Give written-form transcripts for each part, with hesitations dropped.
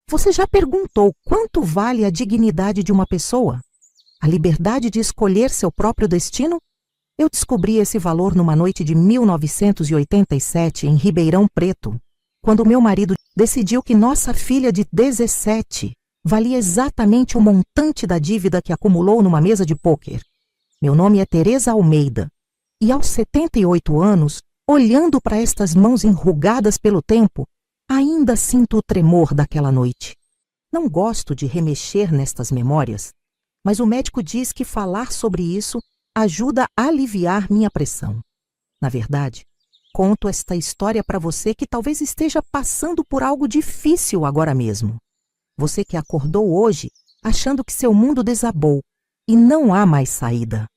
Você já perguntou quanto vale a dignidade de uma pessoa? A liberdade de escolher seu próprio destino? Eu descobri esse valor numa noite de 1987 em Ribeirão Preto, quando meu marido decidiu que nossa filha de 17 valia exatamente o montante da dívida que acumulou numa mesa de pôquer. Meu nome é Teresa Almeida, e aos 78 anos, olhando para estas mãos enrugadas pelo tempo, ainda sinto o tremor daquela noite. Não gosto de remexer nestas memórias, mas o médico diz que falar sobre isso ajuda a aliviar minha pressão. Na verdade, conto esta história para você que talvez esteja passando por algo difícil agora mesmo. Você que acordou hoje achando que seu mundo desabou e não há mais saída.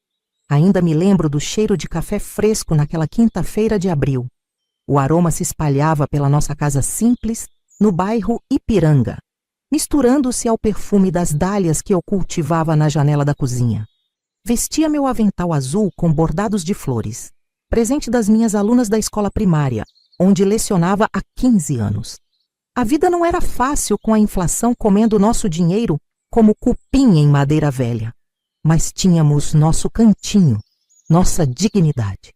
Ainda me lembro do cheiro de café fresco naquela quinta-feira de abril. O aroma se espalhava pela nossa casa simples, no bairro Ipiranga, misturando-se ao perfume das dálias que eu cultivava na janela da cozinha. Vestia meu avental azul com bordados de flores, presente das minhas alunas da escola primária, onde lecionava há 15 anos. A vida não era fácil com a inflação comendo nosso dinheiro como cupim em madeira velha, mas tínhamos nosso cantinho, nossa dignidade.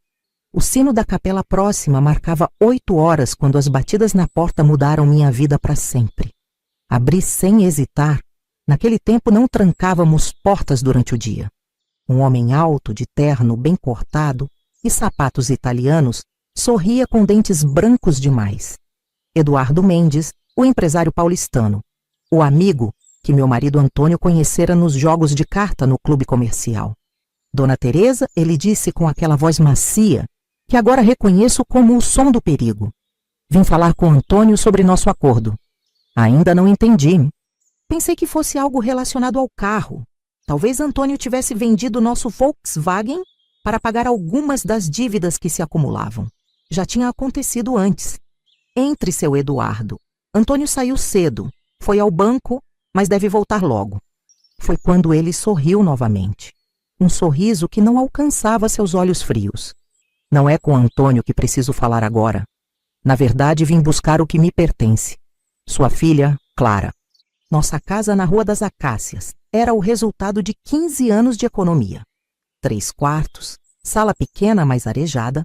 O sino da capela próxima marcava 8 horas quando as batidas na porta mudaram minha vida para sempre. Abri sem hesitar. Naquele tempo não trancávamos portas durante o dia. Um homem alto, de terno bem cortado e sapatos italianos, sorria com dentes brancos demais. Eduardo Mendes, o empresário paulistano, o amigo que meu marido Antônio conhecera nos jogos de carta no clube comercial. Dona Teresa, ele disse com aquela voz macia, que agora reconheço como o som do perigo. Vim falar com Antônio sobre nosso acordo. Ainda não entendi. Pensei que fosse algo relacionado ao carro. Talvez Antônio tivesse vendido nosso Volkswagen para pagar algumas das dívidas que se acumulavam. Já tinha acontecido antes. Entre, seu Eduardo. Antônio saiu cedo, foi ao banco, mas deve voltar logo. Foi quando ele sorriu novamente. Um sorriso que não alcançava seus olhos frios. Não é com Antônio que preciso falar agora. Na verdade, vim buscar o que me pertence. Sua filha, Clara. Nossa casa na Rua das Acácias era o resultado de 15 anos de economia. 3 quartos, sala pequena mas arejada,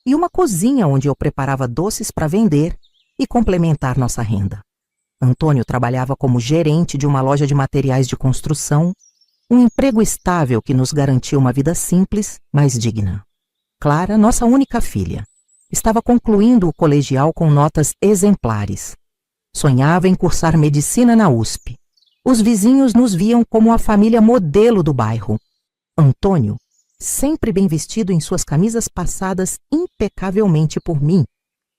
e uma cozinha onde eu preparava doces para vender e complementar nossa renda. Antônio trabalhava como gerente de uma loja de materiais de construção, um emprego estável que nos garantia uma vida simples, mas digna. Clara, nossa única filha, estava concluindo o colegial com notas exemplares. Sonhava em cursar medicina na USP. Os vizinhos nos viam como a família modelo do bairro. Antônio, sempre bem vestido em suas camisas passadas impecavelmente por mim.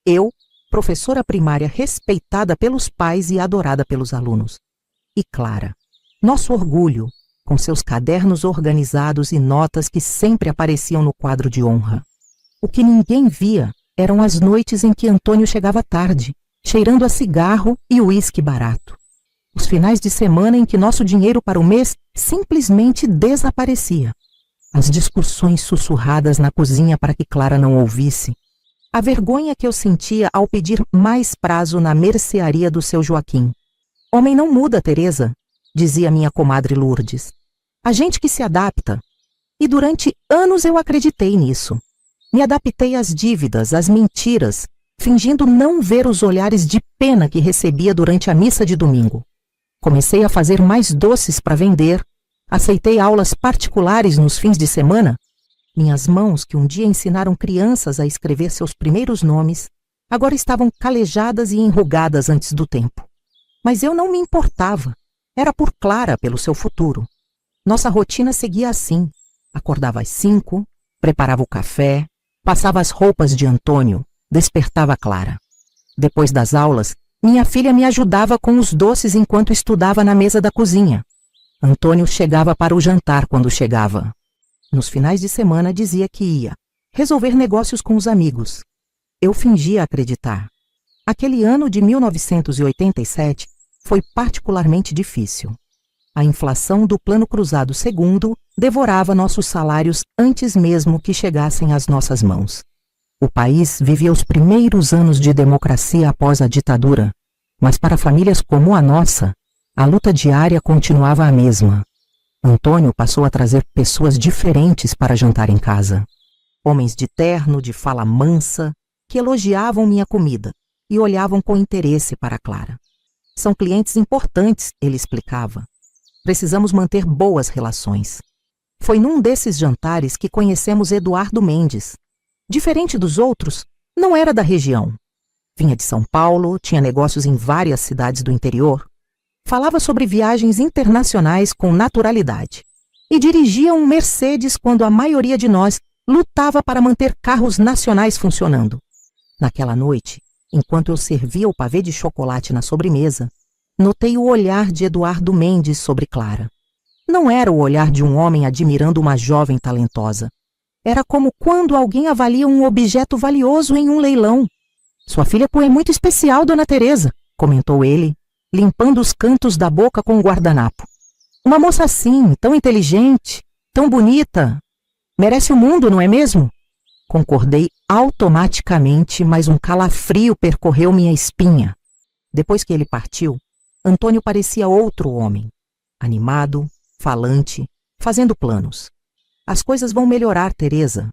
Eu, professora primária respeitada pelos pais e adorada pelos alunos. E Clara, nosso orgulho, com seus cadernos organizados e notas que sempre apareciam no quadro de honra. O que ninguém via eram as noites em que Antônio chegava tarde, cheirando a cigarro e uísque barato. Os finais de semana em que nosso dinheiro para o mês simplesmente desaparecia. As discussões sussurradas na cozinha para que Clara não ouvisse. A vergonha que eu sentia ao pedir mais prazo na mercearia do seu Joaquim. Homem não muda, Teresa, dizia minha comadre Lourdes. A gente que se adapta. E durante anos eu acreditei nisso. Me adaptei às dívidas, às mentiras, fingindo não ver os olhares de pena que recebia durante a missa de domingo. Comecei a fazer mais doces para vender, aceitei aulas particulares nos fins de semana. Minhas mãos, que um dia ensinaram crianças a escrever seus primeiros nomes, agora estavam calejadas e enrugadas antes do tempo. Mas eu não me importava. Era por Clara, pelo seu futuro. Nossa rotina seguia assim. Acordava às 5, preparava o café, passava as roupas de Antônio, despertava Clara. Depois das aulas, minha filha me ajudava com os doces enquanto estudava na mesa da cozinha. Antônio chegava para o jantar quando chegava. Nos finais de semana dizia que ia resolver negócios com os amigos. Eu fingia acreditar. Aquele ano de 1987 foi particularmente difícil. A inflação do Plano Cruzado II devorava nossos salários antes mesmo que chegassem às nossas mãos. O país vivia os primeiros anos de democracia após a ditadura. Mas para famílias como a nossa, a luta diária continuava a mesma. Antônio passou a trazer pessoas diferentes para jantar em casa. Homens de terno, de fala mansa, que elogiavam minha comida e olhavam com interesse para Clara. São clientes importantes, ele explicava. Precisamos manter boas relações. Foi num desses jantares que conhecemos Eduardo Mendes. Diferente dos outros, não era da região. Vinha de São Paulo, tinha negócios em várias cidades do interior. Falava sobre viagens internacionais com naturalidade. E dirigia um Mercedes quando a maioria de nós lutava para manter carros nacionais funcionando. Naquela noite, enquanto eu servia o pavê de chocolate na sobremesa, notei o olhar de Eduardo Mendes sobre Clara. Não era o olhar de um homem admirando uma jovem talentosa. Era como quando alguém avalia um objeto valioso em um leilão. Sua filha é muito especial, Dona Teresa, comentou ele, limpando os cantos da boca com o guardanapo. Uma moça assim, tão inteligente, tão bonita. Merece o mundo, não é mesmo? Concordei automaticamente, mas um calafrio percorreu minha espinha. Depois que ele partiu, Antônio parecia outro homem. Animado, falante, fazendo planos. As coisas vão melhorar, Teresa.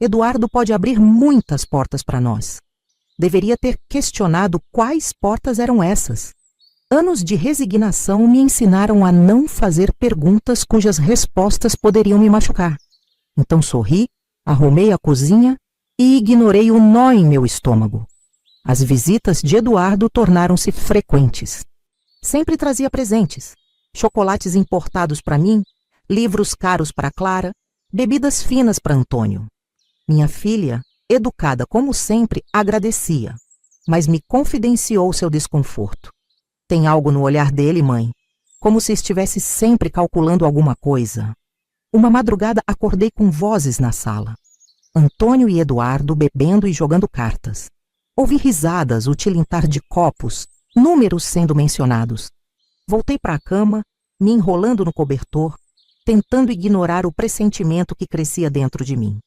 Eduardo pode abrir muitas portas para nós. Deveria ter questionado quais portas eram essas. Anos de resignação me ensinaram a não fazer perguntas cujas respostas poderiam me machucar. Então sorri, arrumei a cozinha e ignorei o nó em meu estômago. As visitas de Eduardo tornaram-se frequentes. Sempre trazia presentes, chocolates importados para mim, livros caros para Clara, bebidas finas para Antônio. Minha filha, educada como sempre, agradecia, mas me confidenciou seu desconforto. Tem algo no olhar dele, mãe, como se estivesse sempre calculando alguma coisa. Uma madrugada acordei com vozes na sala. Antônio e Eduardo bebendo e jogando cartas. Ouvi risadas, o tilintar de copos, números sendo mencionados. Voltei para a cama, me enrolando no cobertor, tentando ignorar o pressentimento que crescia dentro de mim.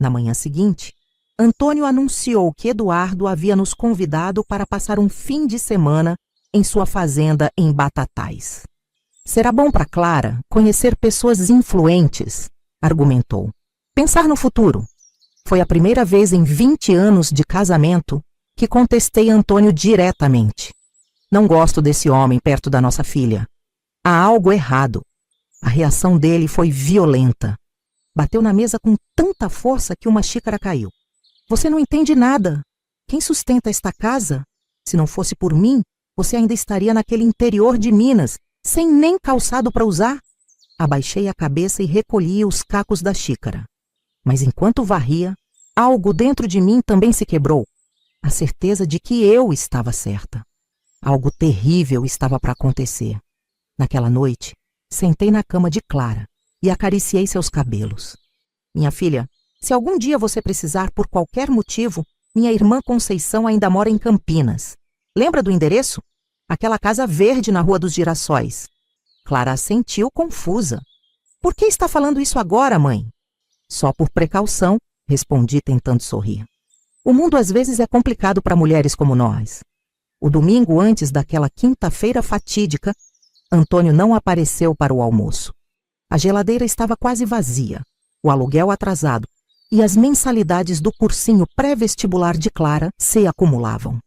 Na manhã seguinte, Antônio anunciou que Eduardo havia nos convidado para passar um fim de semana em sua fazenda em Batatais. Será bom para Clara conhecer pessoas influentes, argumentou. Pensar no futuro. Foi a primeira vez em 20 anos de casamento que contestei Antônio diretamente. Não gosto desse homem perto da nossa filha. Há algo errado. A reação dele foi violenta. Bateu na mesa com tanta força que uma xícara caiu. Você não entende nada. Quem sustenta esta casa? Se não fosse por mim, você ainda estaria naquele interior de Minas, sem nem calçado para usar. Abaixei a cabeça e recolhi os cacos da xícara. Mas enquanto varria, algo dentro de mim também se quebrou. A certeza de que eu estava certa. Algo terrível estava para acontecer. Naquela noite, sentei na cama de Clara e acariciei seus cabelos. Minha filha, se algum dia você precisar por qualquer motivo, minha irmã Conceição ainda mora em Campinas. Lembra do endereço? Aquela casa verde na Rua dos Girassóis. Clara assentiu confusa. Por que está falando isso agora, mãe? Só por precaução, respondi tentando sorrir. O mundo às vezes é complicado para mulheres como nós. O domingo antes daquela quinta-feira fatídica, Antônio não apareceu para o almoço. A geladeira estava quase vazia, o aluguel atrasado e as mensalidades do cursinho pré-vestibular de Clara se acumulavam.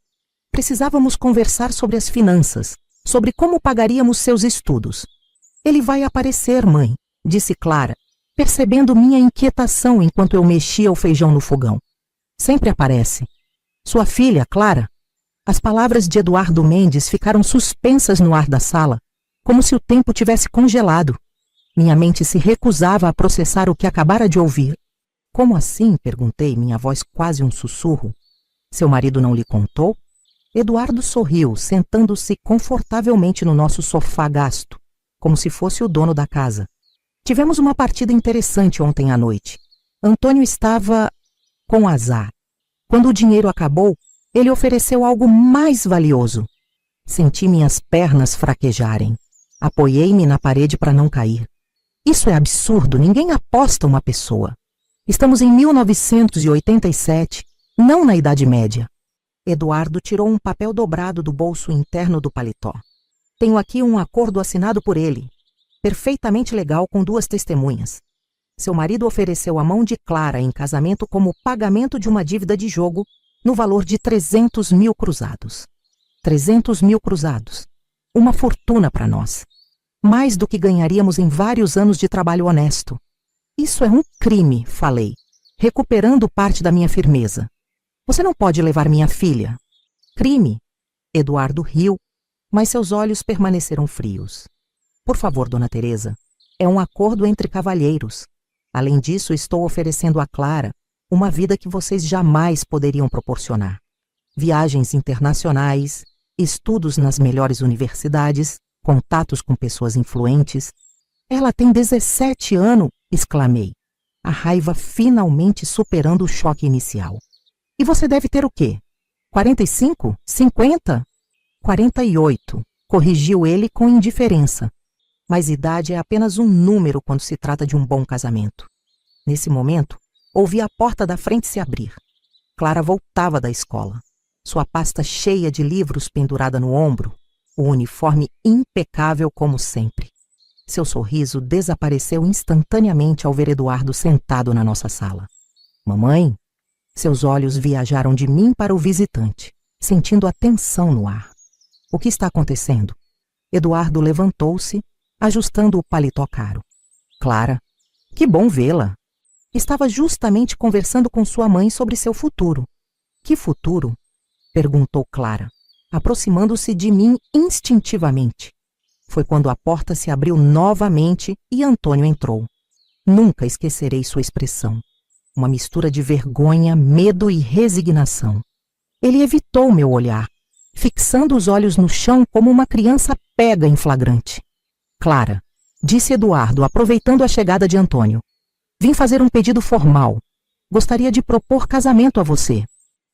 Precisávamos conversar sobre as finanças, sobre como pagaríamos seus estudos. Ele vai aparecer, mãe, disse Clara, percebendo minha inquietação enquanto eu mexia o feijão no fogão. Sempre aparece. Sua filha, Clara. As palavras de Eduardo Mendes ficaram suspensas no ar da sala, como se o tempo tivesse congelado. Minha mente se recusava a processar o que acabara de ouvir. Como assim? Perguntei, minha voz quase um sussurro. Seu marido não lhe contou? Eduardo sorriu, sentando-se confortavelmente no nosso sofá gasto, como se fosse o dono da casa. Tivemos uma partida interessante ontem à noite. Antônio estava com azar. Quando o dinheiro acabou, ele ofereceu algo mais valioso. Senti minhas pernas fraquejarem. Apoiei-me na parede para não cair. Isso é absurdo, ninguém aposta uma pessoa. Estamos em 1987, não na Idade Média. Eduardo tirou um papel dobrado do bolso interno do paletó. Tenho aqui um acordo assinado por ele, perfeitamente legal, com 2 testemunhas. Seu marido ofereceu a mão de Clara em casamento como pagamento de uma dívida de jogo no valor de 300 mil cruzados. 300 mil cruzados. Uma fortuna para nós. Mais do que ganharíamos em vários anos de trabalho honesto. Isso é um crime, falei, recuperando parte da minha firmeza. Você não pode levar minha filha. Crime? Eduardo riu, mas seus olhos permaneceram frios. Por favor, Dona Teresa, é um acordo entre cavalheiros. Além disso, estou oferecendo a Clara uma vida que vocês jamais poderiam proporcionar. Viagens internacionais, estudos nas melhores universidades, contatos com pessoas influentes. Ela tem 17 anos, exclamei, a raiva finalmente superando o choque inicial. E você deve ter o quê? 45? 50? 48, corrigiu ele com indiferença. Mas idade é apenas um número quando se trata de um bom casamento. Nesse momento, ouvi a porta da frente se abrir. Clara voltava da escola, sua pasta cheia de livros pendurada no ombro, o uniforme impecável como sempre. Seu sorriso desapareceu instantaneamente ao ver Eduardo sentado na nossa sala. Mamãe? Seus olhos viajaram de mim para o visitante, sentindo a tensão no ar. O que está acontecendo? Eduardo levantou-se, ajustando o paletó caro. Clara, que bom vê-la. Estava justamente conversando com sua mãe sobre seu futuro. Que futuro? Perguntou Clara, aproximando-se de mim instintivamente. Foi quando a porta se abriu novamente e Antônio entrou. Nunca esquecerei sua expressão. Uma mistura de vergonha, medo e resignação. Ele evitou meu olhar, fixando os olhos no chão como uma criança pega em flagrante. Clara, disse Eduardo, aproveitando a chegada de Antônio. Vim fazer um pedido formal. Gostaria de propor casamento a você.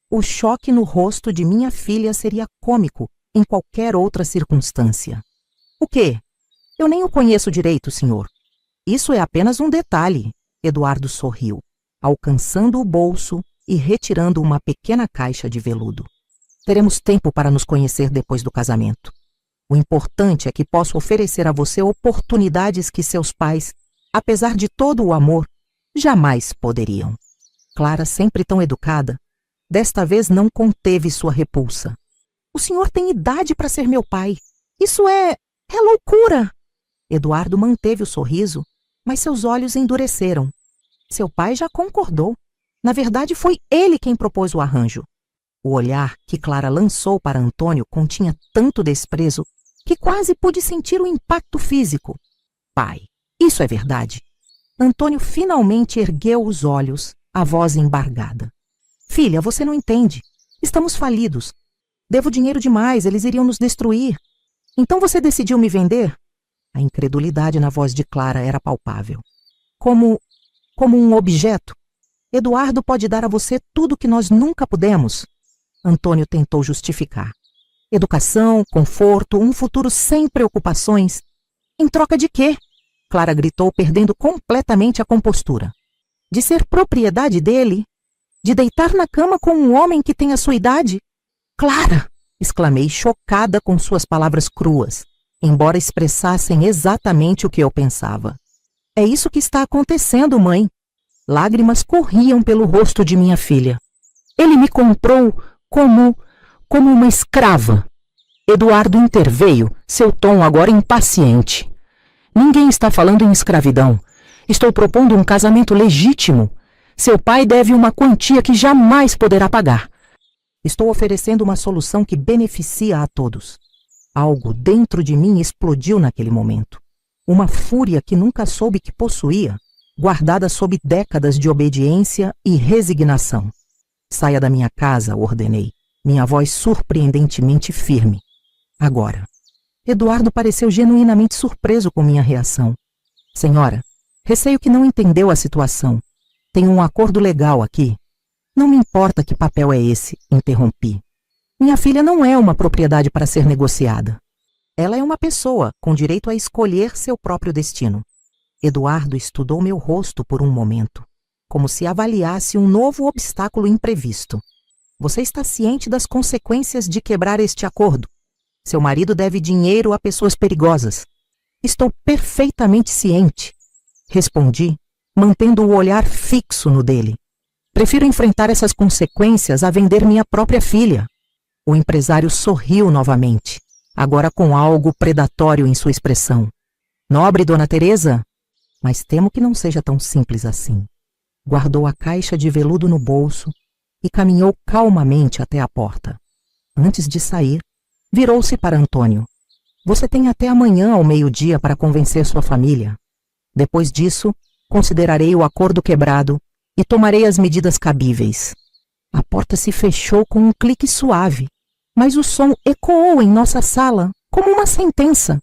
O choque no rosto de minha filha seria cômico em qualquer outra circunstância. O quê? Eu nem o conheço direito, senhor. Isso é apenas um detalhe. Eduardo sorriu, alcançando o bolso e retirando uma pequena caixa de veludo. Teremos tempo para nos conhecer depois do casamento. O importante é que posso oferecer a você oportunidades que seus pais, apesar de todo o amor, jamais poderiam. Clara, sempre tão educada, desta vez não conteve sua repulsa. O senhor tem idade para ser meu pai. Isso é loucura. Eduardo manteve o sorriso, mas seus olhos endureceram. Seu pai já concordou. Na verdade, foi ele quem propôs o arranjo. O olhar que Clara lançou para Antônio continha tanto desprezo que quase pude sentir o impacto físico. Pai, isso é verdade. Antônio finalmente ergueu os olhos, a voz embargada. Filha, você não entende. Estamos falidos. Devo dinheiro demais, eles iriam nos destruir. Então você decidiu me vender? A incredulidade na voz de Clara era palpável. Como um objeto? Eduardo pode dar a você tudo que nós nunca pudemos. Antônio tentou justificar. Educação, conforto, um futuro sem preocupações. Em troca de quê? Clara gritou, perdendo completamente a compostura. De ser propriedade dele? De deitar na cama com um homem que tem a sua idade? Clara! Exclamei, chocada com suas palavras cruas, embora expressassem exatamente o que eu pensava. É isso que está acontecendo, mãe. Lágrimas corriam pelo rosto de minha filha. Ele me comprou como uma escrava. Eduardo interveio, seu tom agora impaciente. Ninguém está falando em escravidão. Estou propondo um casamento legítimo. Seu pai deve uma quantia que jamais poderá pagar. Estou oferecendo uma solução que beneficia a todos. Algo dentro de mim explodiu naquele momento. Uma fúria que nunca soube que possuía, guardada sob décadas de obediência e resignação. Saia da minha casa, ordenei, minha voz surpreendentemente firme. Agora. Eduardo pareceu genuinamente surpreso com minha reação. Senhora, receio que não entendeu a situação. Tenho um acordo legal aqui. Não me importa que papel é esse, interrompi. Minha filha não é uma propriedade para ser negociada. Ela é uma pessoa com direito a escolher seu próprio destino. Eduardo estudou meu rosto por um momento, como se avaliasse um novo obstáculo imprevisto. Você está ciente das consequências de quebrar este acordo. Seu marido deve dinheiro a pessoas perigosas. Estou perfeitamente ciente, respondi, mantendo o olhar fixo no dele. Prefiro enfrentar essas consequências a vender minha própria filha. O empresário sorriu novamente, agora com algo predatório em sua expressão. Nobre Dona Teresa? Mas temo que não seja tão simples assim. Guardou a caixa de veludo no bolso e caminhou calmamente até a porta. Antes de sair, virou-se para Antônio. Você tem até amanhã ao meio-dia para convencer sua família. Depois disso, considerarei o acordo quebrado e tomarei as medidas cabíveis. A porta se fechou com um clique suave, mas o som ecoou em nossa sala como uma sentença.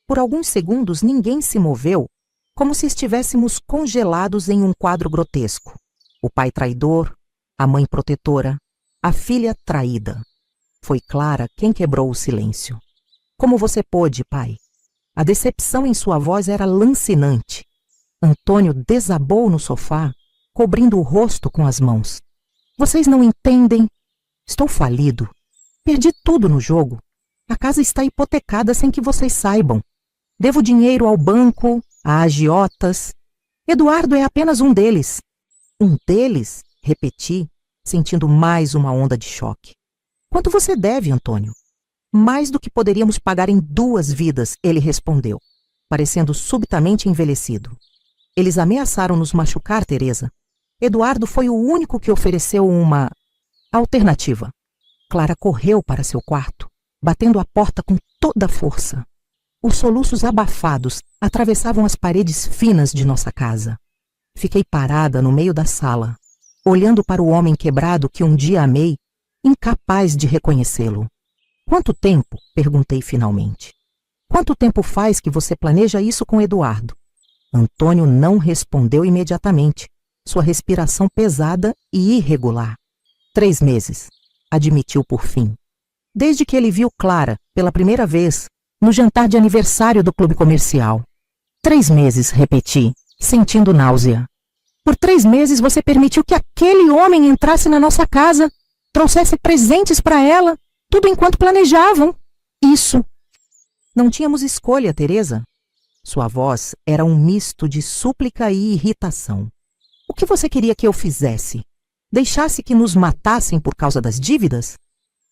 Por alguns segundos ninguém se moveu, como se estivéssemos congelados em um quadro grotesco. O pai traidor, a mãe protetora, a filha traída. Foi Clara quem quebrou o silêncio. Como você pôde, pai? A decepção em sua voz era lancinante. Antônio desabou no sofá, cobrindo o rosto com as mãos. Vocês não entendem. Estou falido. Perdi tudo no jogo. A casa está hipotecada sem que vocês saibam. Devo dinheiro ao banco, a agiotas. Eduardo é apenas um deles. Um deles? Repeti, sentindo mais uma onda de choque. Quanto você deve, Antônio? Mais do que poderíamos pagar em 2 vidas, ele respondeu, parecendo subitamente envelhecido. Eles ameaçaram nos machucar, Teresa. Eduardo foi o único que ofereceu uma alternativa. Clara correu para seu quarto, batendo a porta com toda a força. Os soluços abafados atravessavam as paredes finas de nossa casa. Fiquei parada no meio da sala, olhando para o homem quebrado que um dia amei, incapaz de reconhecê-lo. Quanto tempo? Perguntei finalmente. Quanto tempo faz que você planeja isso com Eduardo? Antônio não respondeu imediatamente, sua respiração pesada e irregular. 3 meses, admitiu por fim. Desde que ele viu Clara, pela primeira vez, no jantar de aniversário do clube comercial. 3 meses, repeti, sentindo náusea. Por 3 meses você permitiu que aquele homem entrasse na nossa casa, trouxesse presentes para ela, tudo enquanto planejavam. Isso. Não tínhamos escolha, Teresa. Sua voz era um misto de súplica e irritação. O que você queria que eu fizesse? Deixasse que nos matassem por causa das dívidas?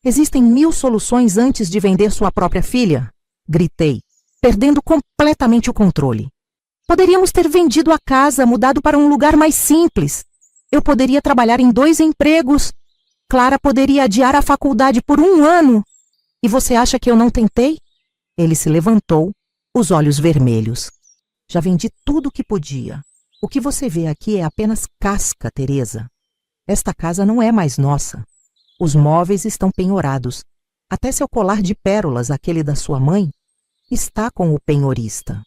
Existem 1000 soluções antes de vender sua própria filha, gritei, perdendo completamente o controle. Poderíamos ter vendido a casa, mudado para um lugar mais simples. Eu poderia trabalhar em 2 empregos. Clara poderia adiar a faculdade por 1 ano. E você acha que eu não tentei? Ele se levantou, os olhos vermelhos. Já vendi tudo o que podia. O que você vê aqui é apenas casca, Teresa. Esta casa não é mais nossa. Os móveis estão penhorados. Até seu colar de pérolas, aquele da sua mãe, está com o penhorista.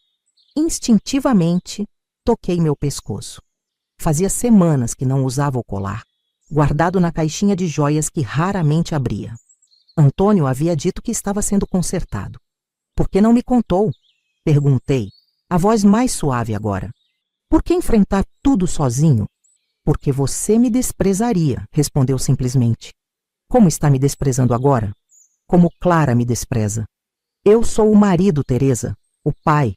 Instintivamente, toquei meu pescoço. Fazia semanas que não usava o colar, guardado na caixinha de joias que raramente abria. Antônio havia dito que estava sendo consertado. Por que não me contou? Perguntei, a voz mais suave agora. Por que enfrentar tudo sozinho? Porque você me desprezaria, respondeu simplesmente. Como está me desprezando agora? Como Clara me despreza. Eu sou o marido, Teresa, o pai.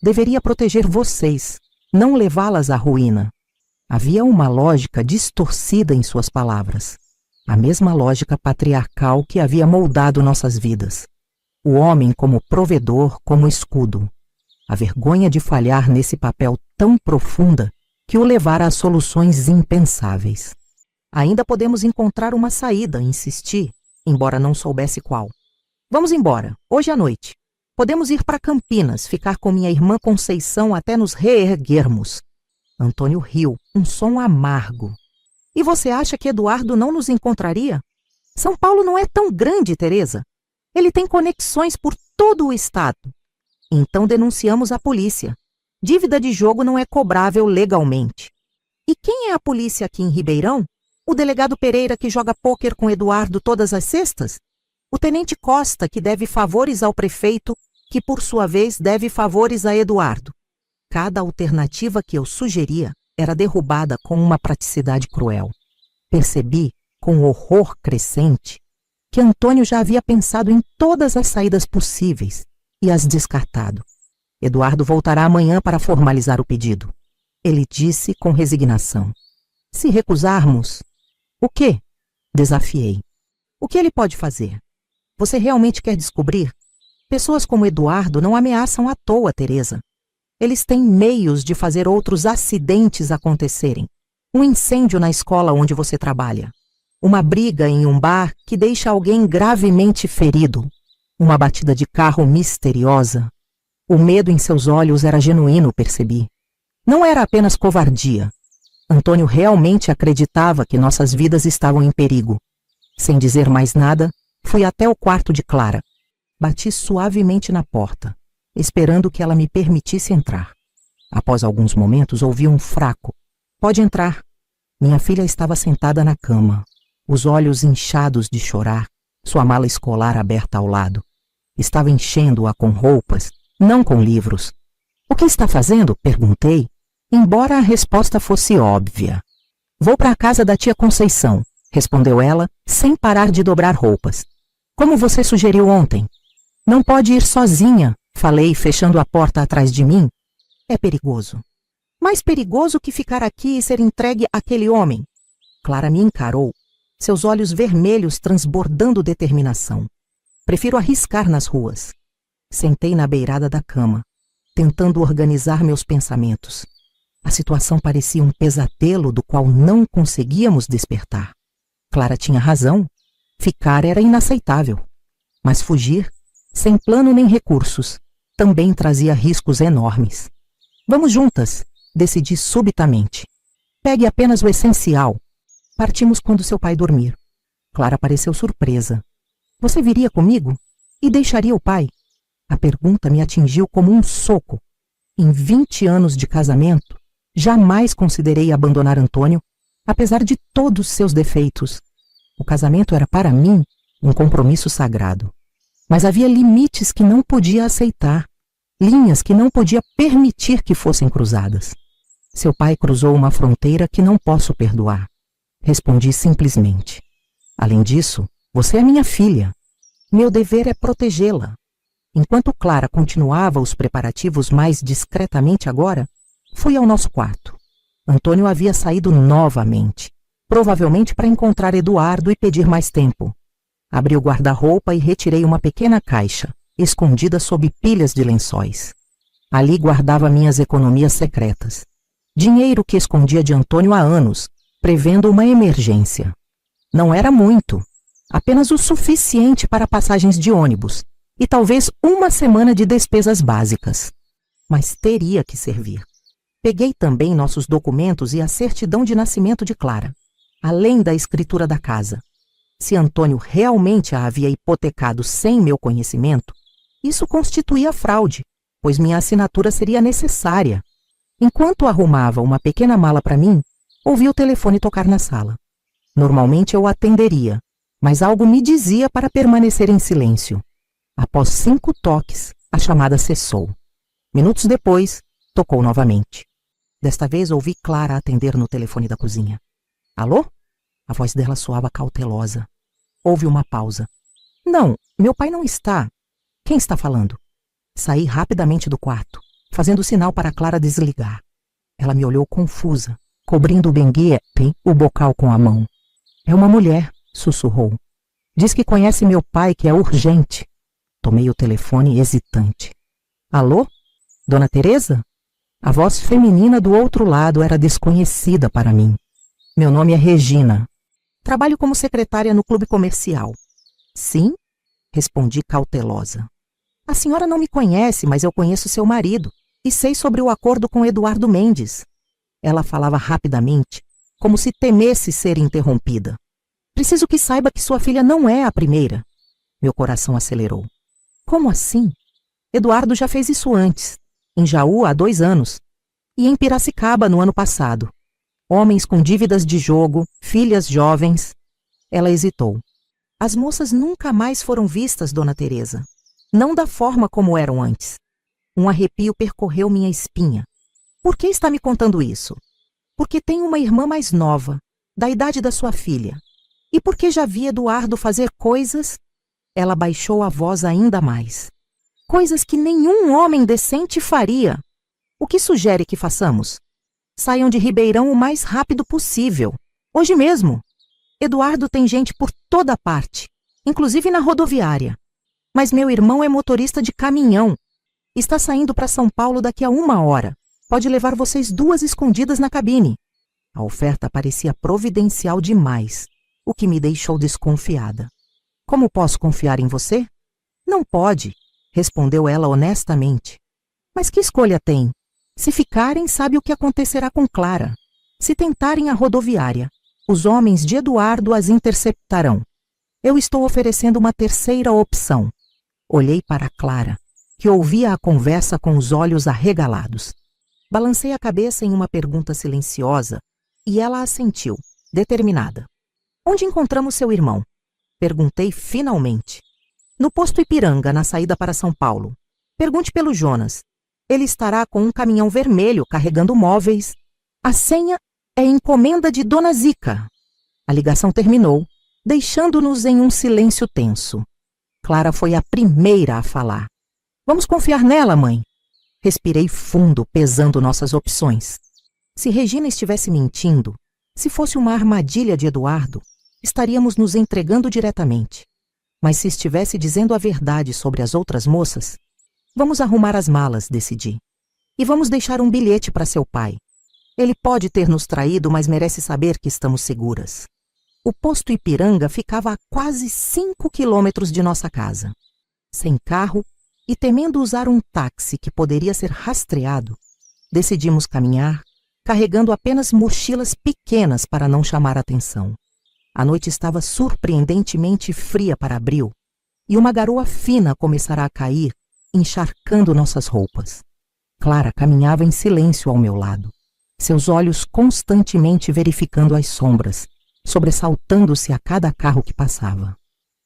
Deveria proteger vocês, não levá-las à ruína. Havia uma lógica distorcida em suas palavras. A mesma lógica patriarcal que havia moldado nossas vidas. O homem como provedor, como escudo. A vergonha de falhar nesse papel tão profunda que o levara a soluções impensáveis. Ainda podemos encontrar uma saída, insisti, embora não soubesse qual. Vamos embora, hoje à noite. Podemos ir para Campinas, ficar com minha irmã Conceição até nos reerguermos. Antônio riu, um som amargo. E você acha que Eduardo não nos encontraria? São Paulo não é tão grande, Teresa. Ele tem conexões por todo o estado. Então denunciamos a polícia. Dívida de jogo não é cobrável legalmente. E quem é a polícia aqui em Ribeirão? O delegado Pereira que joga pôquer com Eduardo todas as sextas? O tenente Costa que deve favores ao prefeito, que por sua vez deve favores a Eduardo. Cada alternativa que eu sugeria era derrubada com uma praticidade cruel. Percebi com horror crescente, que Antônio já havia pensado em todas as saídas possíveis e as descartado. Eduardo voltará amanhã para formalizar o pedido. Ele disse com resignação. Se recusarmos... O quê? Desafiei. O que ele pode fazer? Você realmente quer descobrir? Pessoas como Eduardo não ameaçam à toa, Teresa. Eles têm meios de fazer outros acidentes acontecerem. Um incêndio na escola onde você trabalha. Uma briga em um bar que deixa alguém gravemente ferido. Uma batida de carro misteriosa. O medo em seus olhos era genuíno, percebi. Não era apenas covardia. Antônio realmente acreditava que nossas vidas estavam em perigo. Sem dizer mais nada, fui até o quarto de Clara. Bati suavemente na porta, esperando que ela me permitisse entrar. Após alguns momentos, ouvi um fraco. Pode entrar. Minha filha estava sentada na cama, os olhos inchados de chorar, sua mala escolar aberta ao lado. Estava enchendo-a com roupas, não com livros. O que está fazendo? Perguntei, embora a resposta fosse óbvia. Vou para a casa da tia Conceição, respondeu ela, sem parar de dobrar roupas. Como você sugeriu ontem? Não pode ir sozinha, falei, fechando a porta atrás de mim. É perigoso. Mais perigoso que ficar aqui e ser entregue àquele homem. Clara me encarou, seus olhos vermelhos transbordando determinação. Prefiro arriscar nas ruas. Sentei na beirada da cama, tentando organizar meus pensamentos. A situação parecia um pesadelo do qual não conseguíamos despertar. Clara tinha razão. Ficar era inaceitável. Mas fugir, sem plano nem recursos, também trazia riscos enormes. Vamos juntas, decidi subitamente. Pegue apenas o essencial. Partimos quando seu pai dormir. Clara pareceu surpresa. Você viria comigo? E deixaria o pai? A pergunta me atingiu como um soco. Em 20 anos de casamento, jamais considerei abandonar Antônio, apesar de todos seus defeitos. O casamento era para mim um compromisso sagrado. Mas havia limites que não podia aceitar, linhas que não podia permitir que fossem cruzadas. Seu pai cruzou uma fronteira que não posso perdoar. Respondi simplesmente. Além disso, você é minha filha. Meu dever é protegê-la. Enquanto Clara continuava os preparativos mais discretamente agora, fui ao nosso quarto. Antônio havia saído novamente, provavelmente para encontrar Eduardo e pedir mais tempo. Abri o guarda-roupa e retirei uma pequena caixa, escondida sob pilhas de lençóis. Ali guardava minhas economias secretas. Dinheiro que escondia de Antônio há anos, prevendo uma emergência. Não era muito, apenas o suficiente para passagens de ônibus e talvez uma semana de despesas básicas. Mas teria que servir. Peguei também nossos documentos e a certidão de nascimento de Clara, além da escritura da casa. Se Antônio realmente a havia hipotecado sem meu conhecimento, isso constituía fraude, pois minha assinatura seria necessária. Enquanto arrumava uma pequena mala para mim, ouvi o telefone tocar na sala. Normalmente eu atenderia, mas algo me dizia para permanecer em silêncio. Após 5 toques, a chamada cessou. Minutos depois, tocou novamente. Desta vez ouvi Clara atender no telefone da cozinha. Alô? A voz dela soava cautelosa. Houve uma pausa. Não, meu pai não está. Quem está falando? Saí rapidamente do quarto, fazendo sinal para Clara desligar. Ela me olhou confusa, cobrindo o benguete, o bocal com a mão. É uma mulher, sussurrou. Diz que conhece meu pai, que é urgente. Tomei o telefone hesitante. Alô? Dona Teresa? A voz feminina do outro lado era desconhecida para mim. Meu nome é Regina. Trabalho como secretária no clube comercial. Sim? Respondi cautelosa. A senhora não me conhece, mas eu conheço seu marido e sei sobre o acordo com Eduardo Mendes. Ela falava rapidamente, como se temesse ser interrompida. Preciso que saiba que sua filha não é a primeira. Meu coração acelerou. Como assim? Eduardo já fez isso antes, em Jaú há 2 anos, e em Piracicaba no ano passado. Homens com dívidas de jogo, filhas jovens. Ela hesitou. As moças nunca mais foram vistas, Dona Teresa. Não da forma como eram antes. Um arrepio percorreu minha espinha. Por que está me contando isso? Porque tenho uma irmã mais nova, da idade da sua filha. E porque já vi Eduardo fazer coisas, ela baixou a voz ainda mais. Coisas que nenhum homem decente faria. O que sugere que façamos? Saiam de Ribeirão o mais rápido possível. Hoje mesmo. Eduardo tem gente por toda parte, inclusive na rodoviária. Mas meu irmão é motorista de caminhão. Está saindo para São Paulo daqui a 1 hora. Pode levar vocês 2 escondidas na cabine. A oferta parecia providencial demais, o que me deixou desconfiada. Como posso confiar em você? Não pode, respondeu ela honestamente. Mas que escolha tem? Se ficarem, sabe o que acontecerá com Clara. Se tentarem a rodoviária, os homens de Eduardo as interceptarão. Eu estou oferecendo uma terceira opção. Olhei para Clara, que ouvia a conversa com os olhos arregalados. Balancei a cabeça em uma pergunta silenciosa e ela assentiu, determinada. Onde encontramos seu irmão? Perguntei finalmente. No posto Ipiranga, na saída para São Paulo. Pergunte pelo Jonas. Ele estará com um caminhão vermelho carregando móveis. A senha é encomenda de Dona Zica. A ligação terminou, deixando-nos em um silêncio tenso. Clara foi a primeira a falar. Vamos confiar nela, mãe. Respirei fundo, pesando nossas opções. Se Regina estivesse mentindo, se fosse uma armadilha de Eduardo, estaríamos nos entregando diretamente. Mas se estivesse dizendo a verdade sobre as outras moças, vamos arrumar as malas, decidi. E vamos deixar um bilhete para seu pai. Ele pode ter nos traído, mas merece saber que estamos seguras. O posto Ipiranga ficava a quase 5 quilômetros de nossa casa. Sem carro e temendo usar um táxi que poderia ser rastreado, decidimos caminhar, carregando apenas mochilas pequenas para não chamar atenção. A noite estava surpreendentemente fria para abril, e uma garoa fina começara a cair, encharcando nossas roupas. Clara caminhava em silêncio ao meu lado, seus olhos constantemente verificando as sombras, sobressaltando-se a cada carro que passava.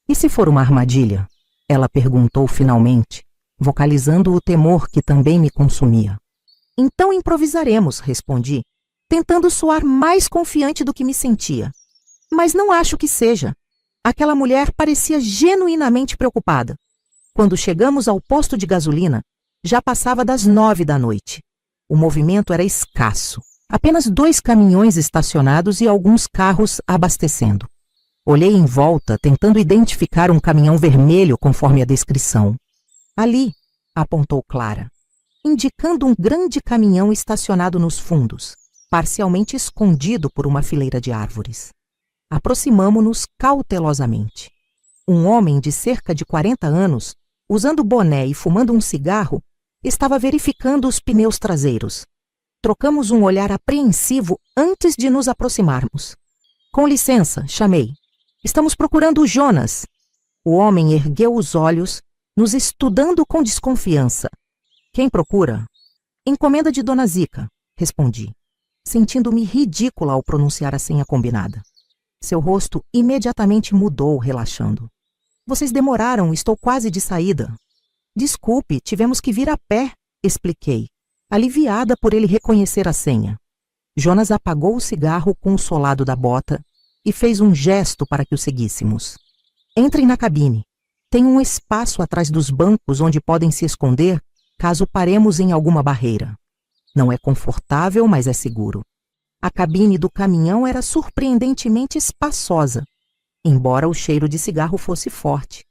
E se for uma armadilha? Ela perguntou finalmente, vocalizando o temor que também me consumia. Então improvisaremos, respondi, tentando soar mais confiante do que me sentia. Mas não acho que seja. Aquela mulher parecia genuinamente preocupada. Quando chegamos ao posto de gasolina, já passava das 9 da noite. O movimento era escasso. Apenas 2 caminhões estacionados e alguns carros abastecendo. Olhei em volta, tentando identificar um caminhão vermelho conforme a descrição. Ali, apontou Clara, indicando um grande caminhão estacionado nos fundos, parcialmente escondido por uma fileira de árvores. Aproximamo-nos cautelosamente. Um homem de cerca de 40 anos, usando boné e fumando um cigarro, estava verificando os pneus traseiros. Trocamos um olhar apreensivo antes de nos aproximarmos. Com licença, chamei. Estamos procurando o Jonas. O homem ergueu os olhos, nos estudando com desconfiança. Quem procura? Encomenda de Dona Zica, respondi, sentindo-me ridícula ao pronunciar a senha combinada. Seu rosto imediatamente mudou, relaxando. Vocês demoraram, estou quase de saída. Desculpe, tivemos que vir a pé, expliquei, aliviada por ele reconhecer a senha. Jonas apagou o cigarro com o solado da bota e fez um gesto para que o seguíssemos. Entrem na cabine. Tem um espaço atrás dos bancos onde podem se esconder caso paremos em alguma barreira. Não é confortável, mas é seguro. A cabine do caminhão era surpreendentemente espaçosa, embora o cheiro de cigarro fosse forte.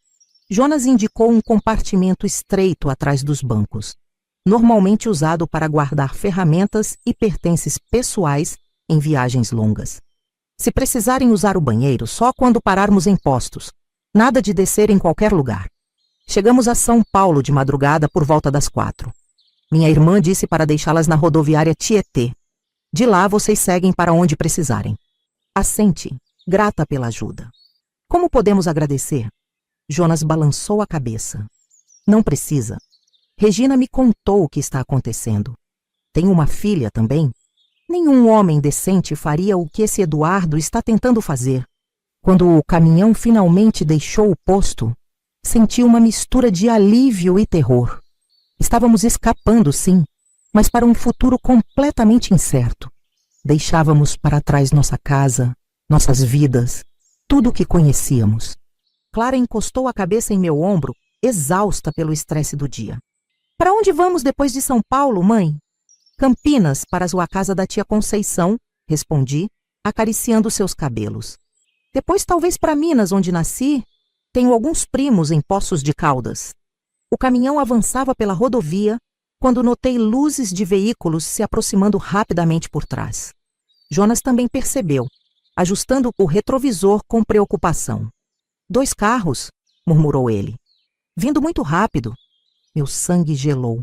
Jonas indicou um compartimento estreito atrás dos bancos, normalmente usado para guardar ferramentas e pertences pessoais em viagens longas. Se precisarem usar o banheiro, só quando pararmos em postos. Nada de descer em qualquer lugar. Chegamos a São Paulo de madrugada por volta das 4. Minha irmã disse para deixá-las na rodoviária Tietê. De lá vocês seguem para onde precisarem. Assente, grata pela ajuda. Como podemos agradecer? Jonas balançou a cabeça. Não precisa. Regina me contou o que está acontecendo. Tem uma filha também. Nenhum homem decente faria o que esse Eduardo está tentando fazer. Quando o caminhão finalmente deixou o posto, senti uma mistura de alívio e terror. Estávamos escapando, sim, mas para um futuro completamente incerto. Deixávamos para trás nossa casa, nossas vidas, tudo o que conhecíamos. Clara encostou a cabeça em meu ombro, exausta pelo estresse do dia. Para onde vamos depois de São Paulo, mãe? Campinas, para a sua casa da tia Conceição, respondi, acariciando seus cabelos. Depois talvez para Minas, onde nasci. Tenho alguns primos em Poços de Caldas. O caminhão avançava pela rodovia quando notei luzes de veículos se aproximando rapidamente por trás. Jonas também percebeu, ajustando o retrovisor com preocupação. 2 carros, murmurou ele. Vindo muito rápido. Meu sangue gelou.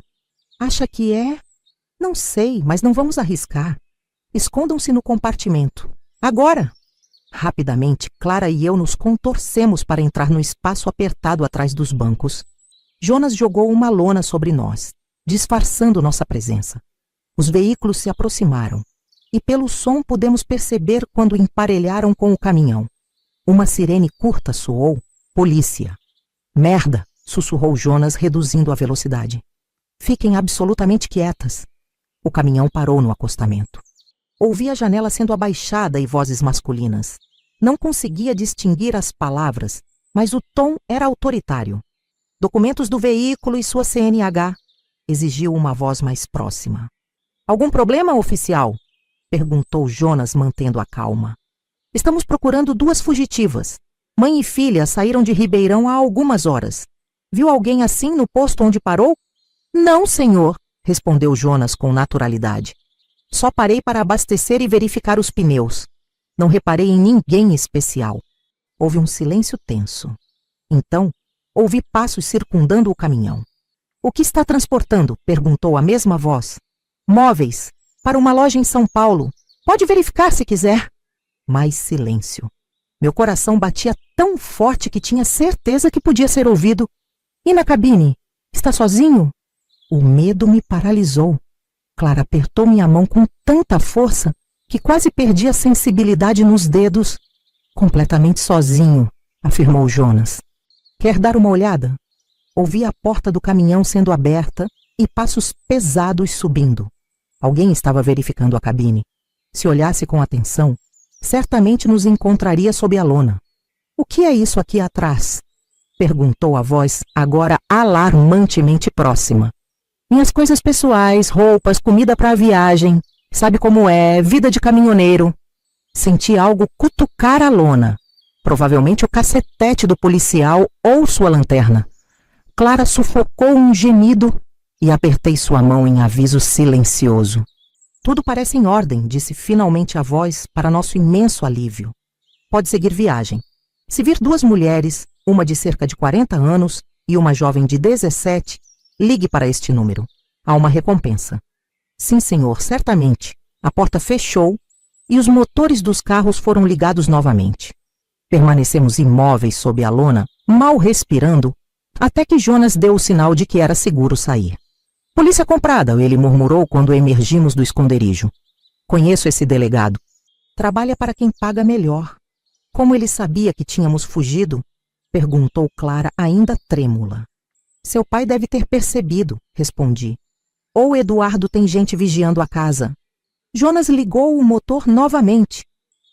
Acha que é? Não sei, mas não vamos arriscar. Escondam-se no compartimento. Agora! Rapidamente, Clara e eu nos contorcemos para entrar no espaço apertado atrás dos bancos. Jonas jogou uma lona sobre nós, disfarçando nossa presença. Os veículos se aproximaram, e pelo som pudemos perceber quando emparelharam com o caminhão. Uma sirene curta soou. Polícia. Merda! Sussurrou Jonas, reduzindo a velocidade. Fiquem absolutamente quietas. O caminhão parou no acostamento. Ouvi a janela sendo abaixada e vozes masculinas. Não conseguia distinguir as palavras, mas o tom era autoritário. Documentos do veículo e sua CNH, exigiu uma voz mais próxima. Algum problema, oficial? Perguntou Jonas, mantendo a calma. Estamos procurando 2 fugitivas. Mãe e filha saíram de Ribeirão há algumas horas. Viu alguém assim no posto onde parou? Não, senhor, respondeu Jonas com naturalidade. Só parei para abastecer e verificar os pneus. Não reparei em ninguém especial. Houve um silêncio tenso. Então, ouvi passos circundando o caminhão. O que está transportando? Perguntou a mesma voz. Móveis, para uma loja em São Paulo. Pode verificar se quiser. Mais silêncio. Meu coração batia tão forte que tinha certeza que podia ser ouvido. E na cabine? Está sozinho? O medo me paralisou. Clara apertou minha mão com tanta força que quase perdi a sensibilidade nos dedos. Completamente sozinho, afirmou Jonas. Quer dar uma olhada? Ouvi a porta do caminhão sendo aberta e passos pesados subindo. Alguém estava verificando a cabine. Se olhasse com atenção, certamente nos encontraria sob a lona. O que é isso aqui atrás? Perguntou a voz, agora alarmantemente próxima. Minhas coisas pessoais, roupas, comida para a viagem. Sabe como é, vida de caminhoneiro. Senti algo cutucar a lona. Provavelmente o cacetete do policial ou sua lanterna. Clara sufocou um gemido e apertei sua mão em aviso silencioso. Tudo parece em ordem, disse finalmente a voz para nosso imenso alívio. Pode seguir viagem. Se vir 2 mulheres, uma de cerca de 40 anos e uma jovem de 17, ligue para este número. Há uma recompensa. Sim, senhor, certamente. A porta fechou e os motores dos carros foram ligados novamente. Permanecemos imóveis sob a lona, mal respirando, até que Jonas deu o sinal de que era seguro sair. Polícia comprada, ele murmurou quando emergimos do esconderijo. Conheço esse delegado. Trabalha para quem paga melhor. Como ele sabia que tínhamos fugido? Perguntou Clara, ainda trêmula. Seu pai deve ter percebido, respondi. Ou Eduardo tem gente vigiando a casa. Jonas ligou o motor novamente.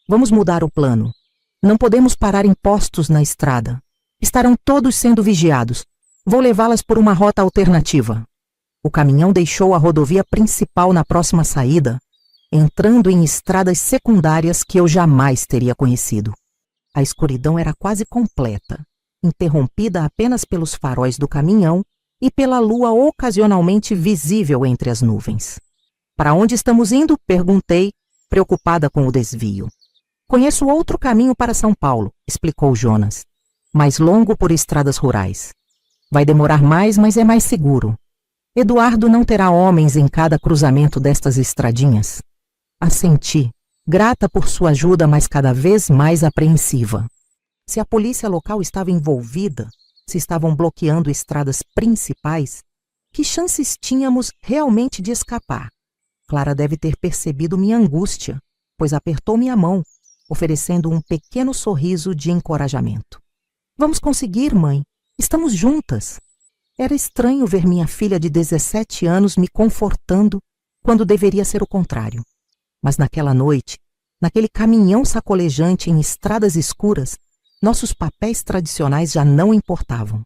Vamos mudar o plano. Não podemos parar em postos na estrada. Estarão todos sendo vigiados. Vou levá-las por uma rota alternativa. O caminhão deixou a rodovia principal na próxima saída, entrando em estradas secundárias que eu jamais teria conhecido. A escuridão era quase completa, interrompida apenas pelos faróis do caminhão e pela lua ocasionalmente visível entre as nuvens. Para onde estamos indo? Perguntei, preocupada com o desvio. Conheço outro caminho para São Paulo, explicou Jonas. Mais longo por estradas rurais. Vai demorar mais, mas é mais seguro. Eduardo não terá homens em cada cruzamento destas estradinhas. Assenti, grata por sua ajuda, mas cada vez mais apreensiva. Se a polícia local estava envolvida, se estavam bloqueando estradas principais, que chances tínhamos realmente de escapar? Clara deve ter percebido minha angústia, pois apertou minha mão, oferecendo um pequeno sorriso de encorajamento. Vamos conseguir, mãe. Estamos juntas. Era estranho ver minha filha de 17 anos me confortando quando deveria ser o contrário. Mas naquela noite, Naquele caminhão sacolejante em estradas escuras, nossos papéis tradicionais já não importavam.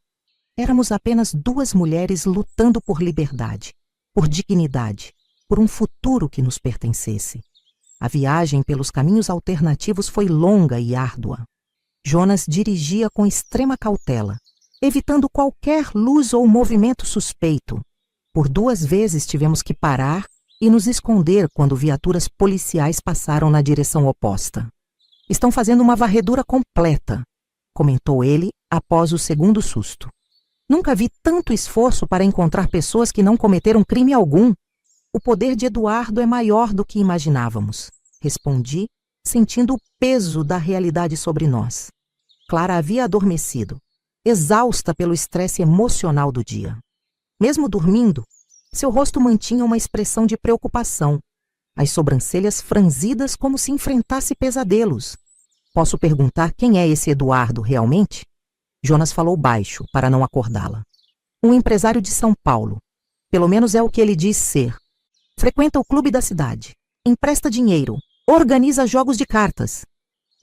Éramos apenas duas mulheres lutando por liberdade, por dignidade, por um futuro que nos pertencesse. A viagem pelos caminhos alternativos foi longa e árdua. Jonas dirigia com extrema cautela, evitando qualquer luz ou movimento suspeito. Por 2 vezes tivemos que parar e nos esconder quando viaturas policiais passaram na direção oposta. Estão fazendo uma varredura completa, comentou ele após o segundo susto. Nunca vi tanto esforço para encontrar pessoas que não cometeram crime algum. O poder de Eduardo é maior do que imaginávamos, respondi, sentindo o peso da realidade sobre nós. Clara havia adormecido, exausta pelo estresse emocional do dia. Mesmo dormindo, seu rosto mantinha uma expressão de preocupação, as sobrancelhas franzidas como se enfrentasse pesadelos. Posso perguntar quem é esse Eduardo realmente? Jonas falou baixo, para não acordá-la. Um empresário de São Paulo. Pelo menos é o que ele diz ser. Frequenta o clube da cidade. Empresta dinheiro. Organiza jogos de cartas.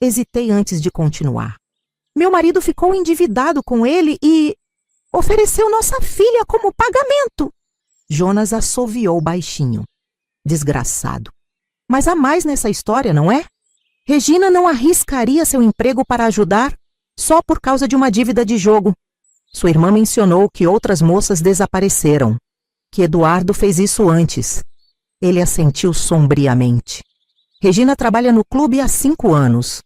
Hesitei antes de continuar. Meu marido ficou endividado com ele e ofereceu nossa filha como pagamento. Jonas assoviou baixinho. Desgraçado. Mas há mais nessa história, não é? Regina não arriscaria seu emprego para ajudar só por causa de uma dívida de jogo. Sua irmã mencionou que outras moças desapareceram, que Eduardo fez isso antes. Ele assentiu sombriamente. Regina trabalha no clube há 5 anos.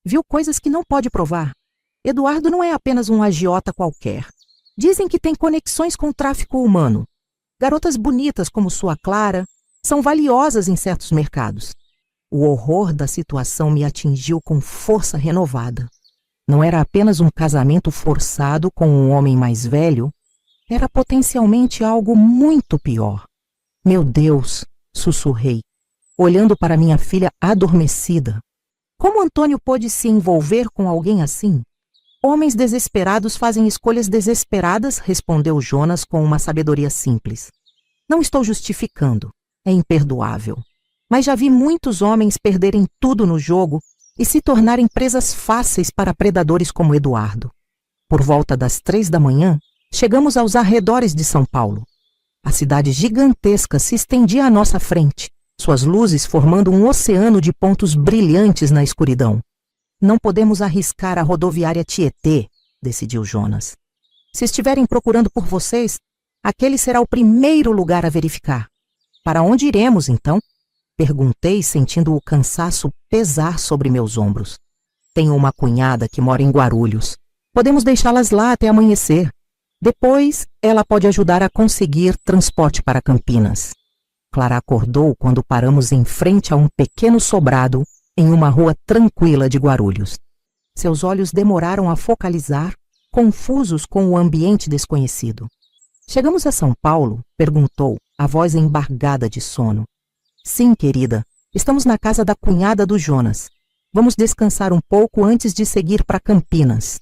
Viu coisas que não pode provar. Eduardo não é apenas um agiota qualquer. Dizem que tem conexões com o tráfico humano. Garotas bonitas como sua Clara são valiosas em certos mercados. O horror da situação me atingiu com força renovada. Não era apenas um casamento forçado com um homem mais velho, era potencialmente algo muito pior. Meu Deus, sussurrei, olhando para minha filha adormecida. Como Antônio pôde se envolver com alguém assim? Homens desesperados fazem escolhas desesperadas, respondeu Jonas com uma sabedoria simples. Não estou justificando, é imperdoável. Mas já vi muitos homens perderem tudo no jogo e se tornarem presas fáceis para predadores como Eduardo. Por volta das 3 da manhã, chegamos aos arredores de São Paulo. A cidade gigantesca se estendia à nossa frente, suas luzes formando um oceano de pontos brilhantes na escuridão. Não podemos arriscar a rodoviária Tietê, decidiu Jonas. Se estiverem procurando por vocês, aquele será o primeiro lugar a verificar. Para onde iremos, então? Perguntei, sentindo o cansaço pesar sobre meus ombros. Tenho uma cunhada que mora em Guarulhos. Podemos deixá-las lá até amanhecer. Depois, ela pode ajudar a conseguir transporte para Campinas. Clara acordou quando paramos em frente a um pequeno sobrado em uma rua tranquila de Guarulhos. Seus olhos demoraram a focalizar, confusos com o ambiente desconhecido. Chegamos a São Paulo? Perguntou, a voz embargada de sono. Sim, querida. Estamos na casa da cunhada do Jonas. Vamos descansar um pouco antes de seguir para Campinas.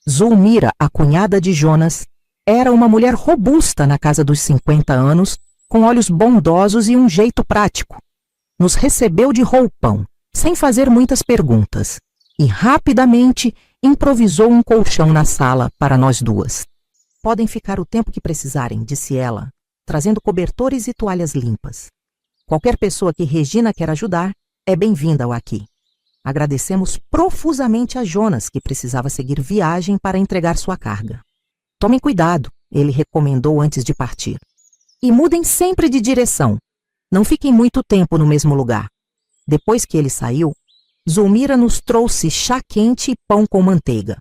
Zulmira, a cunhada de Jonas, era uma mulher robusta na casa dos 50 anos, com olhos bondosos e um jeito prático. Nos recebeu de roupão, sem fazer muitas perguntas, e rapidamente improvisou um colchão na sala para nós duas. Podem ficar o tempo que precisarem, disse ela, trazendo cobertores e toalhas limpas. Qualquer pessoa que Regina quer ajudar é bem-vinda ao aqui. Agradecemos profusamente a Jonas, que precisava seguir viagem para entregar sua carga. Tomem cuidado, ele recomendou antes de partir. E mudem sempre de direção. Não fiquem muito tempo no mesmo lugar. Depois que ele saiu, Zulmira nos trouxe chá quente e pão com manteiga.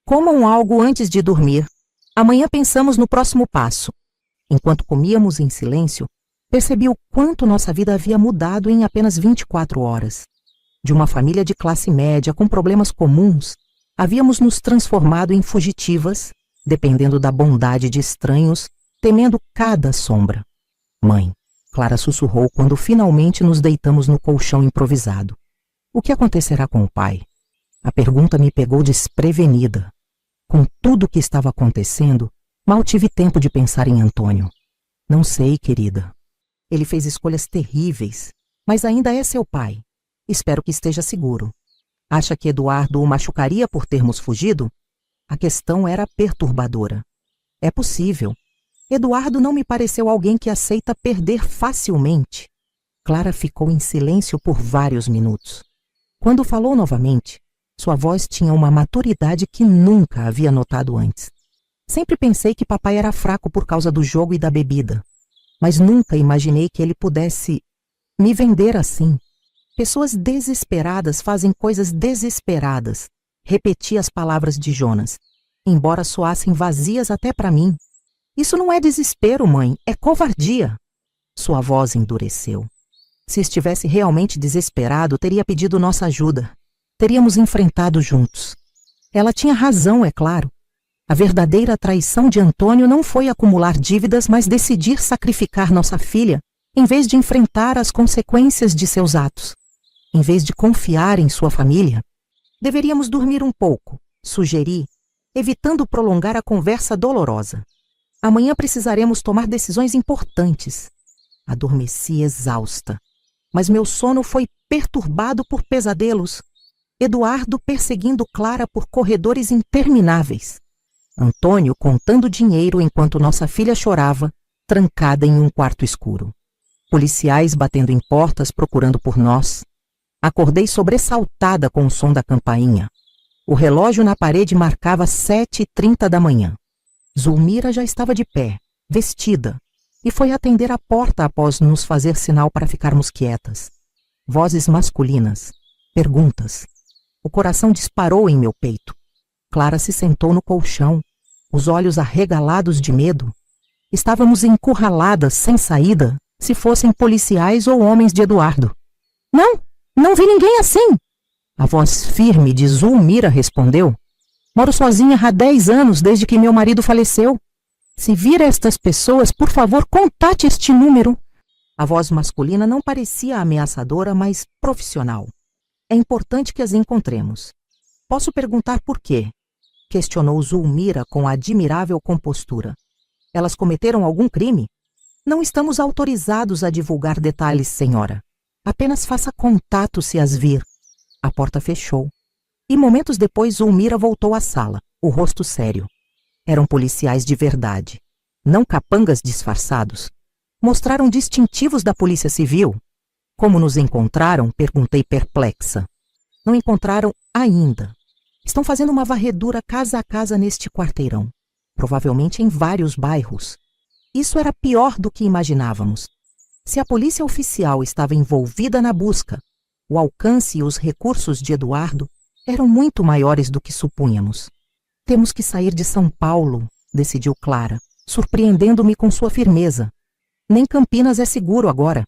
Comam algo antes de dormir. Amanhã pensamos no próximo passo. Enquanto comíamos em silêncio, percebi o quanto nossa vida havia mudado em apenas 24 horas. De uma família de classe média com problemas comuns, havíamos nos transformado em fugitivas, dependendo da bondade de estranhos, temendo cada sombra. Mãe, Clara sussurrou quando finalmente nos deitamos no colchão improvisado. O que acontecerá com o pai? A pergunta me pegou desprevenida. Com tudo o que estava acontecendo, mal tive tempo de pensar em Antônio. Não sei, querida. Ele fez escolhas terríveis, mas ainda é seu pai. Espero que esteja seguro. Acha que Eduardo o machucaria por termos fugido? A questão era perturbadora. É possível. Eduardo não me pareceu alguém que aceita perder facilmente. Clara ficou em silêncio por vários minutos. Quando falou novamente, sua voz tinha uma maturidade que nunca havia notado antes. Sempre pensei que papai era fraco por causa do jogo e da bebida, mas nunca imaginei que ele pudesse me vender assim. Pessoas desesperadas fazem coisas desesperadas. Repeti as palavras de Jonas, embora soassem vazias até para mim. Isso não é desespero, mãe, é covardia. Sua voz endureceu. Se estivesse realmente desesperado, teria pedido nossa ajuda. Teríamos enfrentado juntos. Ela tinha razão, é claro. A verdadeira traição de Antônio não foi acumular dívidas, mas decidir sacrificar nossa filha, em vez de enfrentar as consequências de seus atos. Em vez de confiar em sua família. Deveríamos dormir um pouco, sugeri, evitando prolongar a conversa dolorosa. Amanhã precisaremos tomar decisões importantes. Adormeci exausta, mas meu sono foi perturbado por pesadelos. Eduardo perseguindo Clara por corredores intermináveis. Antônio contando dinheiro enquanto nossa filha chorava, trancada em um quarto escuro. Policiais batendo em portas procurando por nós. Acordei sobressaltada com o som da campainha. O relógio na parede marcava 7h30 da manhã. Zulmira já estava de pé, vestida, e foi atender a porta após nos fazer sinal para ficarmos quietas. Vozes masculinas, perguntas. O coração disparou em meu peito. Clara se sentou no colchão, os olhos arregalados de medo. Estávamos encurraladas, sem saída, se fossem policiais ou homens de Eduardo. Não vi ninguém assim! A voz firme de Zulmira respondeu. Moro sozinha há 10 anos, desde que meu marido faleceu. Se vir estas pessoas, por favor, contate este número. A voz masculina não parecia ameaçadora, mas profissional. É importante que as encontremos. Posso perguntar por quê? Questionou Zulmira com admirável compostura. Elas cometeram algum crime? Não estamos autorizados a divulgar detalhes, senhora. Apenas faça contato se as vir. A porta fechou. E momentos depois Zulmira voltou à sala, o rosto sério. Eram policiais de verdade, não capangas disfarçados. Mostraram distintivos da Polícia Civil. Como nos encontraram? Perguntei perplexa. Não encontraram ainda. Estão fazendo uma varredura casa a casa neste quarteirão. Provavelmente em vários bairros. Isso era pior do que imaginávamos. Se a polícia oficial estava envolvida na busca, o alcance e os recursos de Eduardo eram muito maiores do que supunhamos. Temos que sair de São Paulo, decidiu Clara, surpreendendo-me com sua firmeza. Nem Campinas é seguro agora.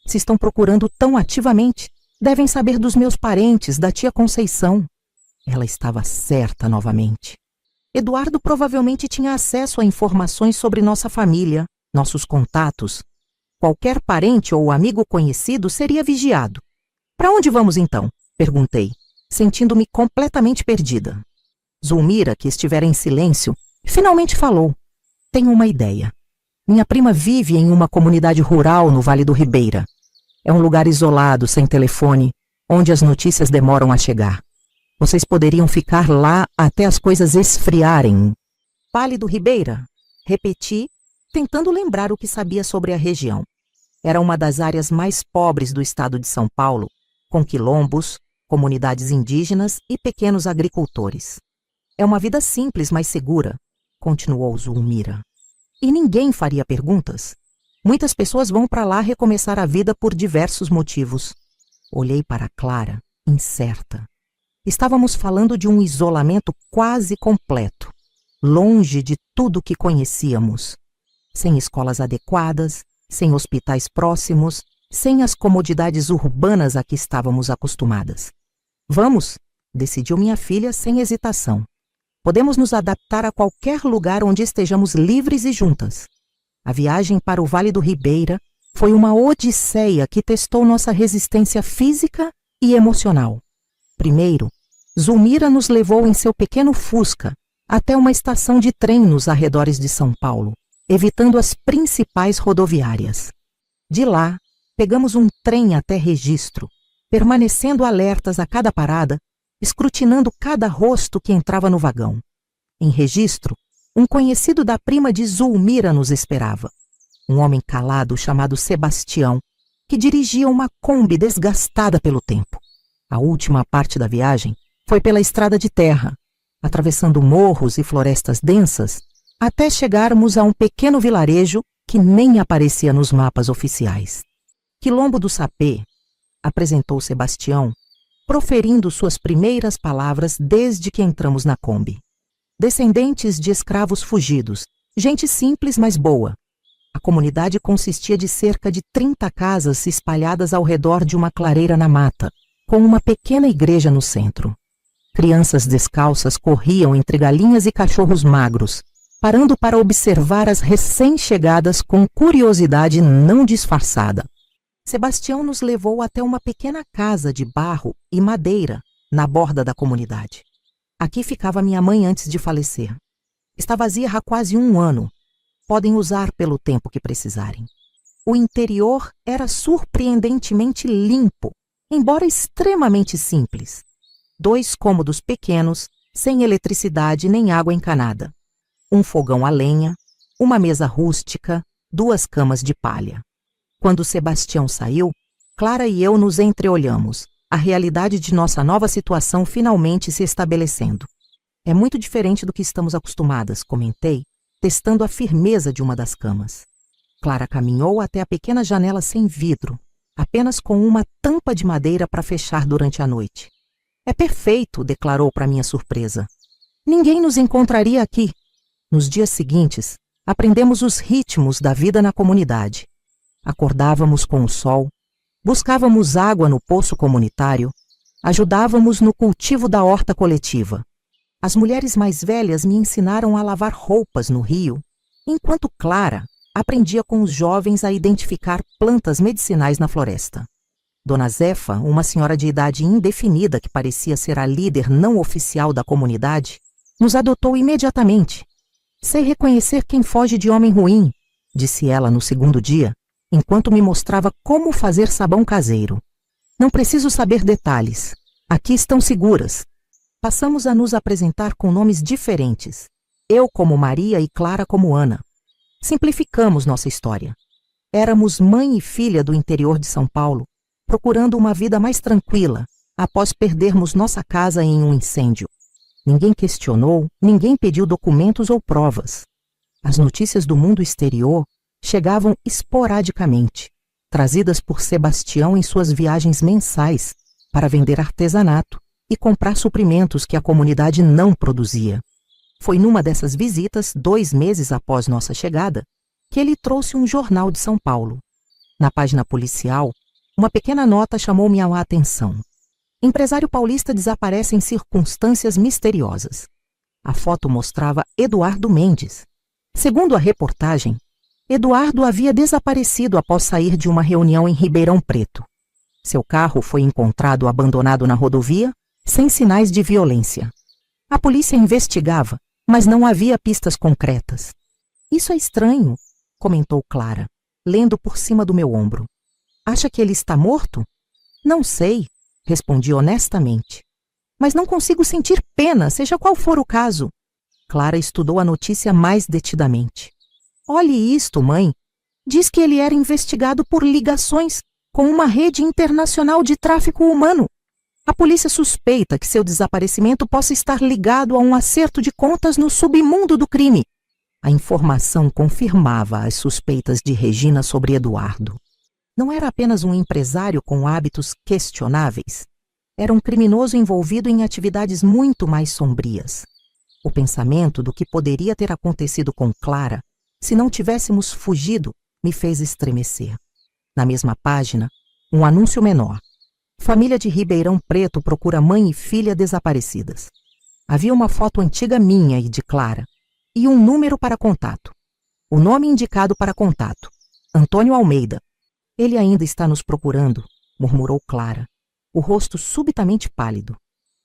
Se estão procurando tão ativamente, devem saber dos meus parentes, da tia Conceição. Ela estava certa novamente. Eduardo provavelmente tinha acesso a informações sobre nossa família, nossos contatos. Qualquer parente ou amigo conhecido seria vigiado. Para onde vamos então? Perguntei, sentindo-me completamente perdida. Zulmira, que estivera em silêncio, finalmente falou. Tenho uma ideia. Minha prima vive em uma comunidade rural no Vale do Ribeira. É um lugar isolado, sem telefone, onde as notícias demoram a chegar. Vocês poderiam ficar lá até as coisas esfriarem. Vale do Ribeira? Repeti, tentando lembrar o que sabia sobre a região. Era uma das áreas mais pobres do estado de São Paulo, com quilombos, comunidades indígenas e pequenos agricultores. É uma vida simples, mas segura, continuou Zulmira. E ninguém faria perguntas. Muitas pessoas vão para lá recomeçar a vida por diversos motivos. Olhei para Clara, incerta. Estávamos falando de um isolamento quase completo, longe de tudo que conhecíamos. Sem escolas adequadas, sem hospitais próximos, sem as comodidades urbanas a que estávamos acostumadas. Vamos, decidiu minha filha sem hesitação. Podemos nos adaptar a qualquer lugar onde estejamos livres e juntas. A viagem para o Vale do Ribeira foi uma odisseia que testou nossa resistência física e emocional. Primeiro, Zulmira nos levou em seu pequeno Fusca até uma estação de trem nos arredores de São Paulo, evitando as principais rodoviárias. De lá, pegamos um trem até Registro, permanecendo alertas a cada parada, escrutinando cada rosto que entrava no vagão. Em registro, um conhecido da prima de Zulmira nos esperava. Um homem calado chamado Sebastião, que dirigia uma Kombi desgastada pelo tempo. A última parte da viagem foi pela estrada de terra, atravessando morros e florestas densas, até chegarmos a um pequeno vilarejo que nem aparecia nos mapas oficiais. Quilombo do Sapê, apresentou Sebastião, proferindo suas primeiras palavras desde que entramos na Kombi. Descendentes de escravos fugidos, gente simples, mas boa. A comunidade consistia de cerca de 30 casas espalhadas ao redor de uma clareira na mata, com uma pequena igreja no centro. Crianças descalças corriam entre galinhas e cachorros magros, parando para observar as recém-chegadas com curiosidade não disfarçada. Sebastião nos levou até uma pequena casa de barro e madeira na borda da comunidade. Aqui ficava minha mãe antes de falecer. Está vazia há quase 1 ano. Podem usar pelo tempo que precisarem. O interior era surpreendentemente limpo, embora extremamente simples. 2 cômodos pequenos, sem eletricidade nem água encanada. Um fogão a lenha, uma mesa rústica, 2 camas de palha. Quando Sebastião saiu, Clara e eu nos entreolhamos, a realidade de nossa nova situação finalmente se estabelecendo. É muito diferente do que estamos acostumadas, comentei, testando a firmeza de uma das camas. Clara caminhou até a pequena janela sem vidro, apenas com uma tampa de madeira para fechar durante a noite. É perfeito, declarou para minha surpresa. Ninguém nos encontraria aqui. Nos dias seguintes, aprendemos os ritmos da vida na comunidade. Acordávamos com o sol, buscávamos água no poço comunitário, ajudávamos no cultivo da horta coletiva. As mulheres mais velhas me ensinaram a lavar roupas no rio, enquanto Clara aprendia com os jovens a identificar plantas medicinais na floresta. Dona Zefa, uma senhora de idade indefinida que parecia ser a líder não oficial da comunidade, nos adotou imediatamente. Sei reconhecer quem foge de homem ruim, disse ela no segundo dia, enquanto me mostrava como fazer sabão caseiro. Não preciso saber detalhes. Aqui estão seguras. Passamos a nos apresentar com nomes diferentes. Eu como Maria e Clara como Ana. Simplificamos nossa história. Éramos mãe e filha do interior de São Paulo, procurando uma vida mais tranquila, após perdermos nossa casa em um incêndio. Ninguém questionou, ninguém pediu documentos ou provas. As notícias do mundo exterior chegavam esporadicamente, trazidas por Sebastião em suas viagens mensais para vender artesanato e comprar suprimentos que a comunidade não produzia. Foi numa dessas visitas, 2 meses após nossa chegada, que ele trouxe um jornal de São Paulo. Na página policial, uma pequena nota chamou minha atenção. Empresário paulista desaparece em circunstâncias misteriosas. A foto mostrava Eduardo Mendes. Segundo a reportagem, Eduardo havia desaparecido após sair de uma reunião em Ribeirão Preto. Seu carro foi encontrado abandonado na rodovia, sem sinais de violência. A polícia investigava, mas não havia pistas concretas. Isso é estranho, comentou Clara, lendo por cima do meu ombro. Acha que ele está morto? Não sei, respondi honestamente. Mas não consigo sentir pena, seja qual for o caso. Clara estudou a notícia mais detidamente. Olhe isto, mãe. Diz que ele era investigado por ligações com uma rede internacional de tráfico humano. A polícia suspeita que seu desaparecimento possa estar ligado a um acerto de contas no submundo do crime. A informação confirmava as suspeitas de Regina sobre Eduardo. Não era apenas um empresário com hábitos questionáveis. Era um criminoso envolvido em atividades muito mais sombrias. O pensamento do que poderia ter acontecido com Clara, se não tivéssemos fugido, me fez estremecer. Na mesma página, um anúncio menor. Família de Ribeirão Preto procura mãe e filha desaparecidas. Havia uma foto antiga minha e de Clara, e um número para contato. O nome indicado para contato: Antônio Almeida. Ele ainda está nos procurando, murmurou Clara, o rosto subitamente pálido.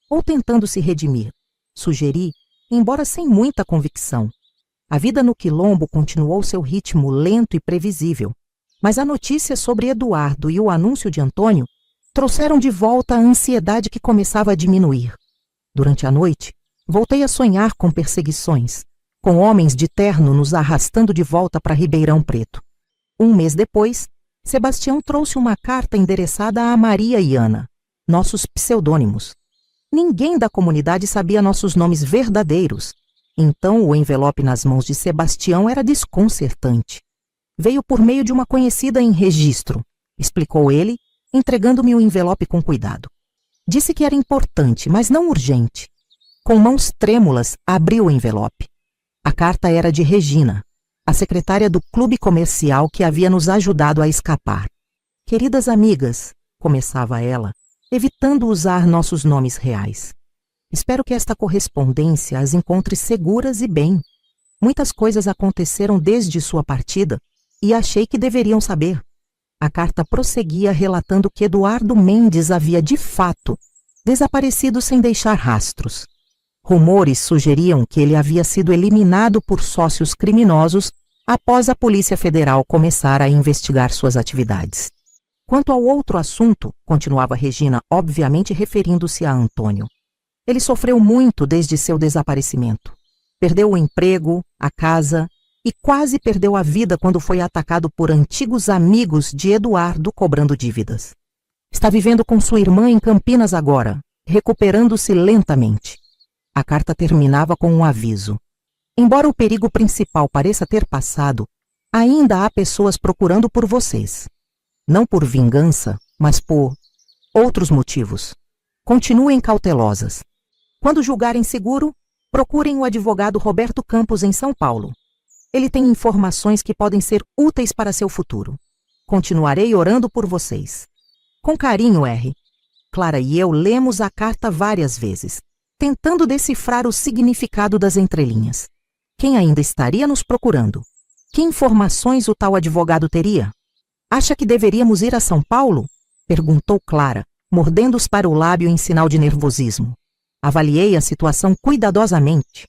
Ou tentando se redimir, sugeri, embora sem muita convicção. A vida no quilombo continuou seu ritmo lento e previsível, mas a notícia sobre Eduardo e o anúncio de Antônio trouxeram de volta a ansiedade que começava a diminuir. Durante a noite, voltei a sonhar com perseguições, com homens de terno nos arrastando de volta para Ribeirão Preto. Um mês depois, Sebastião trouxe uma carta endereçada a Maria e Ana, nossos pseudônimos. Ninguém da comunidade sabia nossos nomes verdadeiros, então o envelope nas mãos de Sebastião era desconcertante. Veio por meio de uma conhecida em registro, explicou ele, entregando-me o envelope com cuidado. Disse que era importante, mas não urgente. Com mãos trêmulas, abriu o envelope. A carta era de Regina, a secretária do clube comercial que havia nos ajudado a escapar. Queridas amigas, começava ela, evitando usar nossos nomes reais. Espero que esta correspondência as encontre seguras e bem. Muitas coisas aconteceram desde sua partida e achei que deveriam saber. A carta prosseguia relatando que Eduardo Mendes havia, de fato, desaparecido sem deixar rastros. Rumores sugeriam que ele havia sido eliminado por sócios criminosos após a Polícia Federal começar a investigar suas atividades. Quanto ao outro assunto, continuava Regina, obviamente referindo-se a Antônio. Ele sofreu muito desde seu desaparecimento. Perdeu o emprego, a casa e quase perdeu a vida quando foi atacado por antigos amigos de Eduardo cobrando dívidas. Está vivendo com sua irmã em Campinas agora, recuperando-se lentamente. A carta terminava com um aviso. Embora o perigo principal pareça ter passado, ainda há pessoas procurando por vocês. Não por vingança, mas por outros motivos. Continuem cautelosas. Quando julgarem seguro, procurem o advogado Roberto Campos em São Paulo. Ele tem informações que podem ser úteis para seu futuro. Continuarei orando por vocês. Com carinho, R. Clara e eu lemos a carta várias vezes, tentando decifrar o significado das entrelinhas. Quem ainda estaria nos procurando? Que informações o tal advogado teria? Acha que deveríamos ir a São Paulo? Perguntou Clara, mordendo-os para o lábio em sinal de nervosismo. Avaliei a situação cuidadosamente.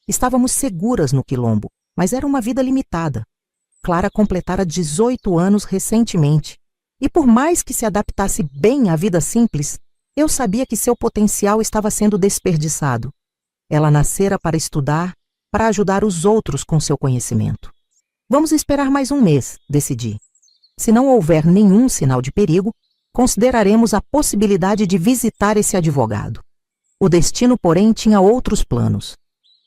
Estávamos seguras no quilombo, mas era uma vida limitada. Clara completara 18 anos recentemente, e por mais que se adaptasse bem à vida simples, eu sabia que seu potencial estava sendo desperdiçado. Ela nascera para estudar, para ajudar os outros com seu conhecimento. Vamos esperar mais um mês, decidi. Se não houver nenhum sinal de perigo, consideraremos a possibilidade de visitar esse advogado. O destino, porém, tinha outros planos.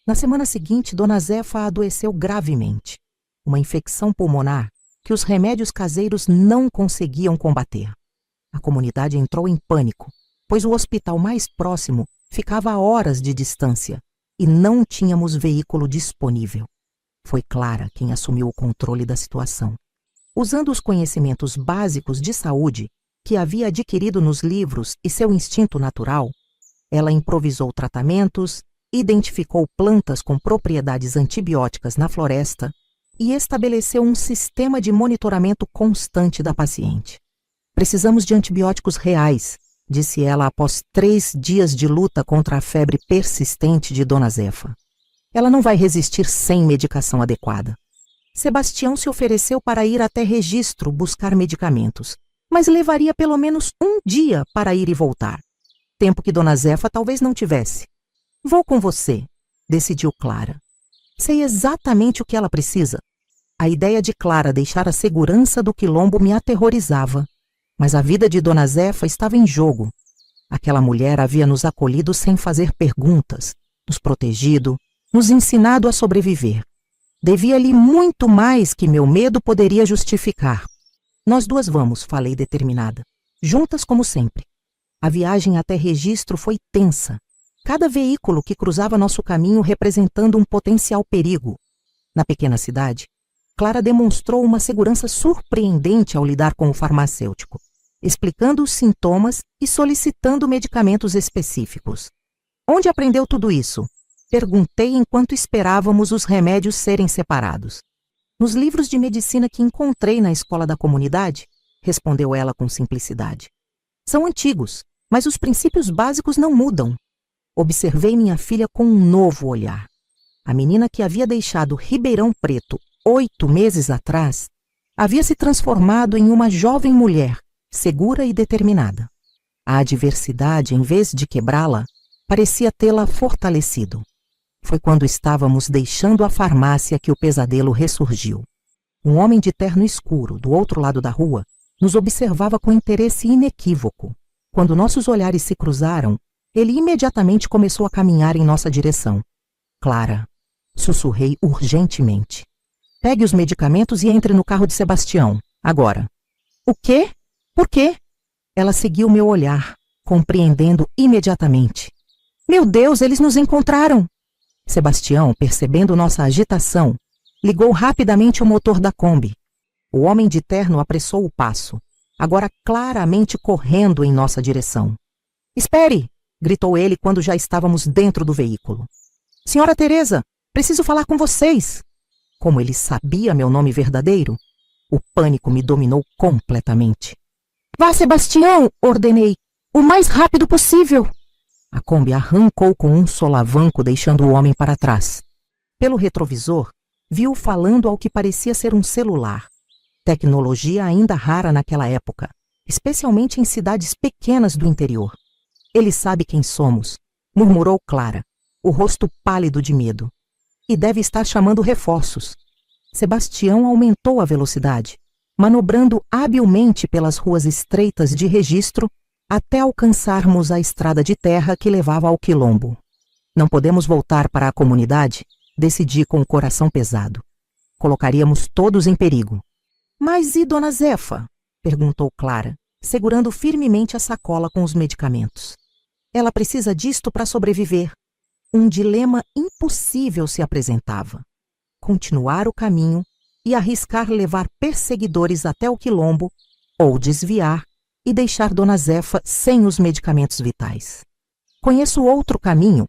Na semana seguinte, Dona Zefa adoeceu gravemente. Uma infecção pulmonar que os remédios caseiros não conseguiam combater. A comunidade entrou em pânico, pois o hospital mais próximo ficava a horas de distância e não tínhamos veículo disponível. Foi Clara quem assumiu o controle da situação. Usando os conhecimentos básicos de saúde que havia adquirido nos livros e seu instinto natural, ela improvisou tratamentos, identificou plantas com propriedades antibióticas na floresta e estabeleceu um sistema de monitoramento constante da paciente. Precisamos de antibióticos reais, disse ela após 3 dias de luta contra a febre persistente de Dona Zefa. Ela não vai resistir sem medicação adequada. Sebastião se ofereceu para ir até Registro buscar medicamentos, mas levaria pelo menos um dia para ir e voltar. Tempo que Dona Zefa talvez não tivesse. Vou com você, decidiu Clara. Sei exatamente o que ela precisa. A ideia de Clara deixar a segurança do quilombo me aterrorizava, mas a vida de Dona Zefa estava em jogo. Aquela mulher havia nos acolhido sem fazer perguntas, nos protegido, nos ensinado a sobreviver. Devia-lhe muito mais que meu medo poderia justificar. Nós duas vamos, falei determinada, juntas como sempre. A viagem até Registro foi tensa, cada veículo que cruzava nosso caminho representando um potencial perigo. Na pequena cidade, Clara demonstrou uma segurança surpreendente ao lidar com o farmacêutico, explicando os sintomas e solicitando medicamentos específicos. Onde aprendeu tudo isso? Perguntei enquanto esperávamos os remédios serem separados. Nos livros de medicina que encontrei na escola da comunidade, respondeu ela com simplicidade. São antigos, mas os princípios básicos não mudam. Observei minha filha com um novo olhar. A menina que havia deixado Ribeirão Preto 8 meses atrás, havia se transformado em uma jovem mulher, segura e determinada. A adversidade, em vez de quebrá-la, parecia tê-la fortalecido. Foi quando estávamos deixando a farmácia que o pesadelo ressurgiu. Um homem de terno escuro, do outro lado da rua, nos observava com interesse inequívoco. Quando nossos olhares se cruzaram, ele imediatamente começou a caminhar em nossa direção. Clara, sussurrei urgentemente. Pegue os medicamentos e entre no carro de Sebastião, agora. O quê? Por quê? Ela seguiu meu olhar, compreendendo imediatamente. Meu Deus, eles nos encontraram! Sebastião, percebendo nossa agitação, ligou rapidamente o motor da Kombi. O homem de terno apressou o passo, agora claramente correndo em nossa direção. Espere! Gritou ele quando já estávamos dentro do veículo. Senhora Teresa, preciso falar com vocês! Como ele sabia meu nome verdadeiro, o pânico me dominou completamente. Vá, Sebastião! Ordenei. O mais rápido possível! A Kombi arrancou com um solavanco, deixando o homem para trás. Pelo retrovisor, viu falando ao que parecia ser um celular. Tecnologia ainda rara naquela época, especialmente em cidades pequenas do interior. Ele sabe quem somos, murmurou Clara, o rosto pálido de medo. E deve estar chamando reforços. Sebastião aumentou a velocidade, manobrando habilmente pelas ruas estreitas de Registro até alcançarmos a estrada de terra que levava ao quilombo. Não podemos voltar para a comunidade, decidi com o coração pesado. Colocaríamos todos em perigo. Mas e Dona Zefa? Perguntou Clara, segurando firmemente a sacola com os medicamentos. Ela precisa disto para sobreviver. Um dilema impossível se apresentava. Continuar o caminho e arriscar levar perseguidores até o quilombo, ou desviar e deixar Dona Zefa sem os medicamentos vitais. Conheço outro caminho,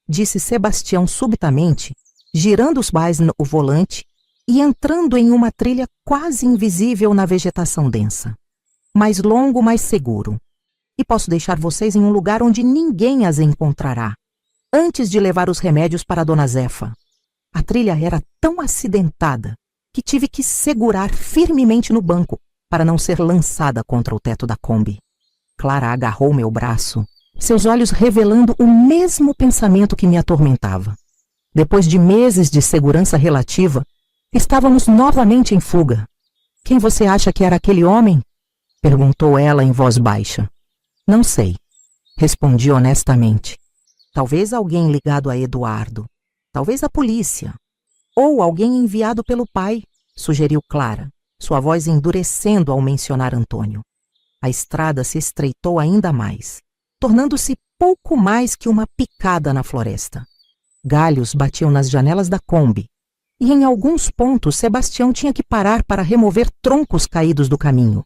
disse Sebastião subitamente, girando os pés no volante e entrando em uma trilha quase invisível na vegetação densa. Mais longo, mais seguro. E posso deixar vocês em um lugar onde ninguém as encontrará, antes de levar os remédios para Dona Zefa. A trilha era tão acidentada que tive que segurar firmemente no banco para não ser lançada contra o teto da Kombi. Clara agarrou meu braço, seus olhos revelando o mesmo pensamento que me atormentava. Depois de meses de segurança relativa, estávamos novamente em fuga. Quem você acha que era aquele homem? Perguntou ela em voz baixa. Não sei, respondi honestamente. Talvez alguém ligado a Eduardo. Talvez a polícia. Ou alguém enviado pelo pai, sugeriu Clara, sua voz endurecendo ao mencionar Antônio. A estrada se estreitou ainda mais, tornando-se pouco mais que uma picada na floresta. Galhos batiam nas janelas da Kombi, e em alguns pontos Sebastião tinha que parar para remover troncos caídos do caminho.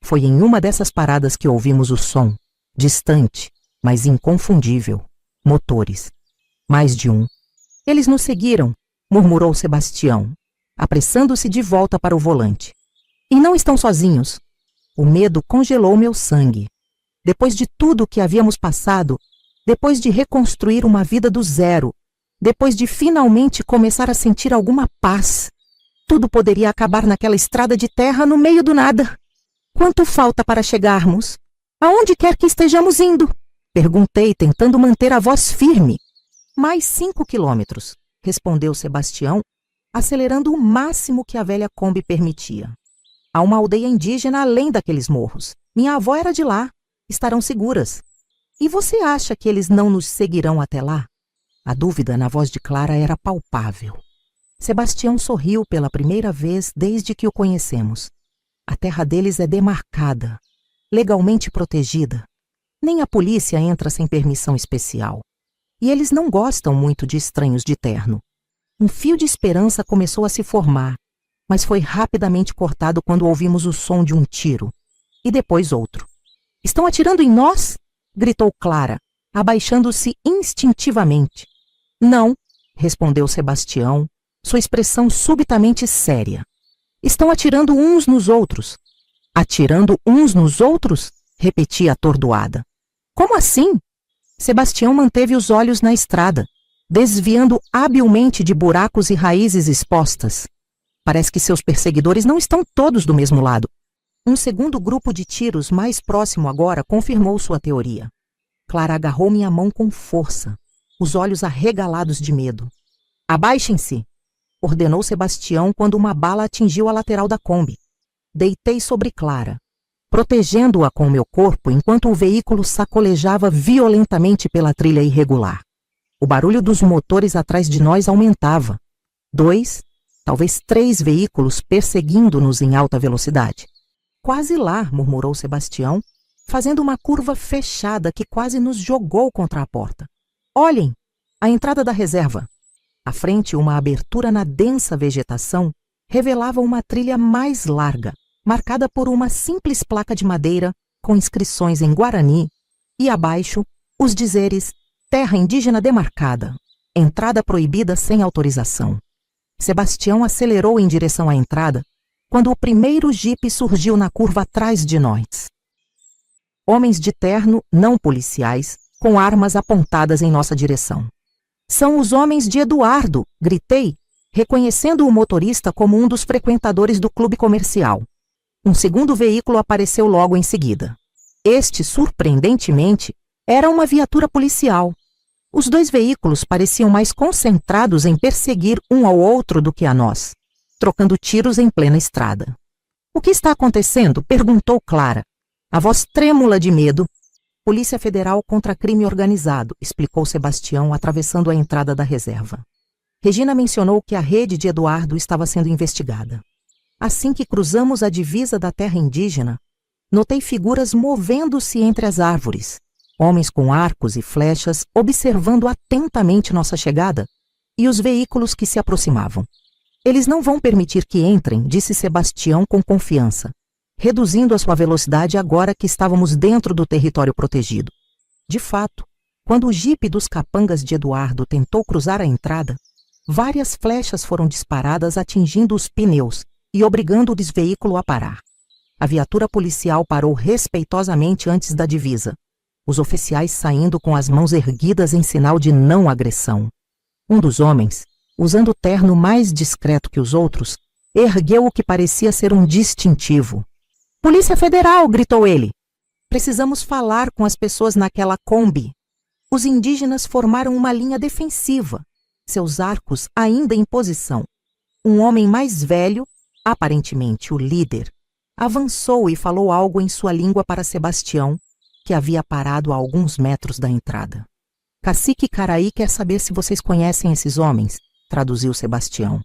Foi em uma dessas paradas que ouvimos o som, distante, mas inconfundível. Motores. Mais de um. Eles nos seguiram, murmurou Sebastião, apressando-se de volta para o volante. E não estão sozinhos. O medo congelou meu sangue. Depois de tudo o que havíamos passado, depois de reconstruir uma vida do zero, depois de finalmente começar a sentir alguma paz, tudo poderia acabar naquela estrada de terra no meio do nada. Quanto falta para chegarmos? Aonde quer que estejamos indo? Perguntei, tentando manter a voz firme. Mais 5 quilômetros, respondeu Sebastião, acelerando o máximo que a velha Kombi permitia. Há uma aldeia indígena além daqueles morros. Minha avó era de lá. Estarão seguras. E você acha que eles não nos seguirão até lá? A dúvida na voz de Clara era palpável. Sebastião sorriu pela primeira vez desde que o conhecemos. A terra deles é demarcada, legalmente protegida. Nem a polícia entra sem permissão especial. E eles não gostam muito de estranhos de terno. Um fio de esperança começou a se formar, mas foi rapidamente cortado quando ouvimos o som de um tiro. E depois outro. Estão atirando em nós? Gritou Clara, abaixando-se instintivamente. Não, respondeu Sebastião, sua expressão subitamente séria. Estão atirando uns nos outros. Atirando uns nos outros? Repetia atordoada. Como assim? Sebastião manteve os olhos na estrada, desviando habilmente de buracos e raízes expostas. Parece que seus perseguidores não estão todos do mesmo lado. Um segundo grupo de tiros mais próximo agora confirmou sua teoria. Clara agarrou minha mão com força, os olhos arregalados de medo. Abaixem-se, ordenou Sebastião quando uma bala atingiu a lateral da Kombi. Deitei sobre Clara, protegendo-a com meu corpo enquanto o veículo sacolejava violentamente pela trilha irregular. O barulho dos motores atrás de nós aumentava. 2, talvez 3 veículos perseguindo-nos em alta velocidade. Quase lá, murmurou Sebastião, fazendo uma curva fechada que quase nos jogou contra a porta. Olhem, a entrada da reserva. À frente, uma abertura na densa vegetação revelava uma trilha mais larga, marcada por uma simples placa de madeira com inscrições em Guarani e abaixo os dizeres Terra indígena demarcada, entrada proibida sem autorização. Sebastião acelerou em direção à entrada quando o primeiro jipe surgiu na curva atrás de nós. Homens de terno, não policiais, com armas apontadas em nossa direção. São os homens de Eduardo, gritei, reconhecendo o motorista como um dos frequentadores do clube comercial. Um segundo veículo apareceu logo em seguida. Este, surpreendentemente, era uma viatura policial. Os 2 veículos pareciam mais concentrados em perseguir um ao outro do que a nós, trocando tiros em plena estrada. O que está acontecendo? Perguntou Clara, a voz trêmula de medo. Polícia Federal contra crime organizado, explicou Sebastião, atravessando a entrada da reserva. Regina mencionou que a rede de Eduardo estava sendo investigada. Assim que cruzamos a divisa da terra indígena, notei figuras movendo-se entre as árvores, homens com arcos e flechas observando atentamente nossa chegada e os veículos que se aproximavam. Eles não vão permitir que entrem, disse Sebastião com confiança, reduzindo a sua velocidade agora que estávamos dentro do território protegido. De fato, quando o jipe dos capangas de Eduardo tentou cruzar a entrada, várias flechas foram disparadas atingindo os pneus e obrigando o desveículo a parar. A viatura policial parou respeitosamente antes da divisa, os oficiais saindo com as mãos erguidas em sinal de não agressão. Um dos homens, usando o terno mais discreto que os outros, ergueu o que parecia ser um distintivo. Polícia Federal! Gritou ele. Precisamos falar com as pessoas naquela Kombi. Os indígenas formaram uma linha defensiva, seus arcos ainda em posição. Um homem mais velho, aparentemente o líder, avançou e falou algo em sua língua para Sebastião, que havia parado a alguns metros da entrada. Cacique Caraí quer saber se vocês conhecem esses homens, traduziu Sebastião.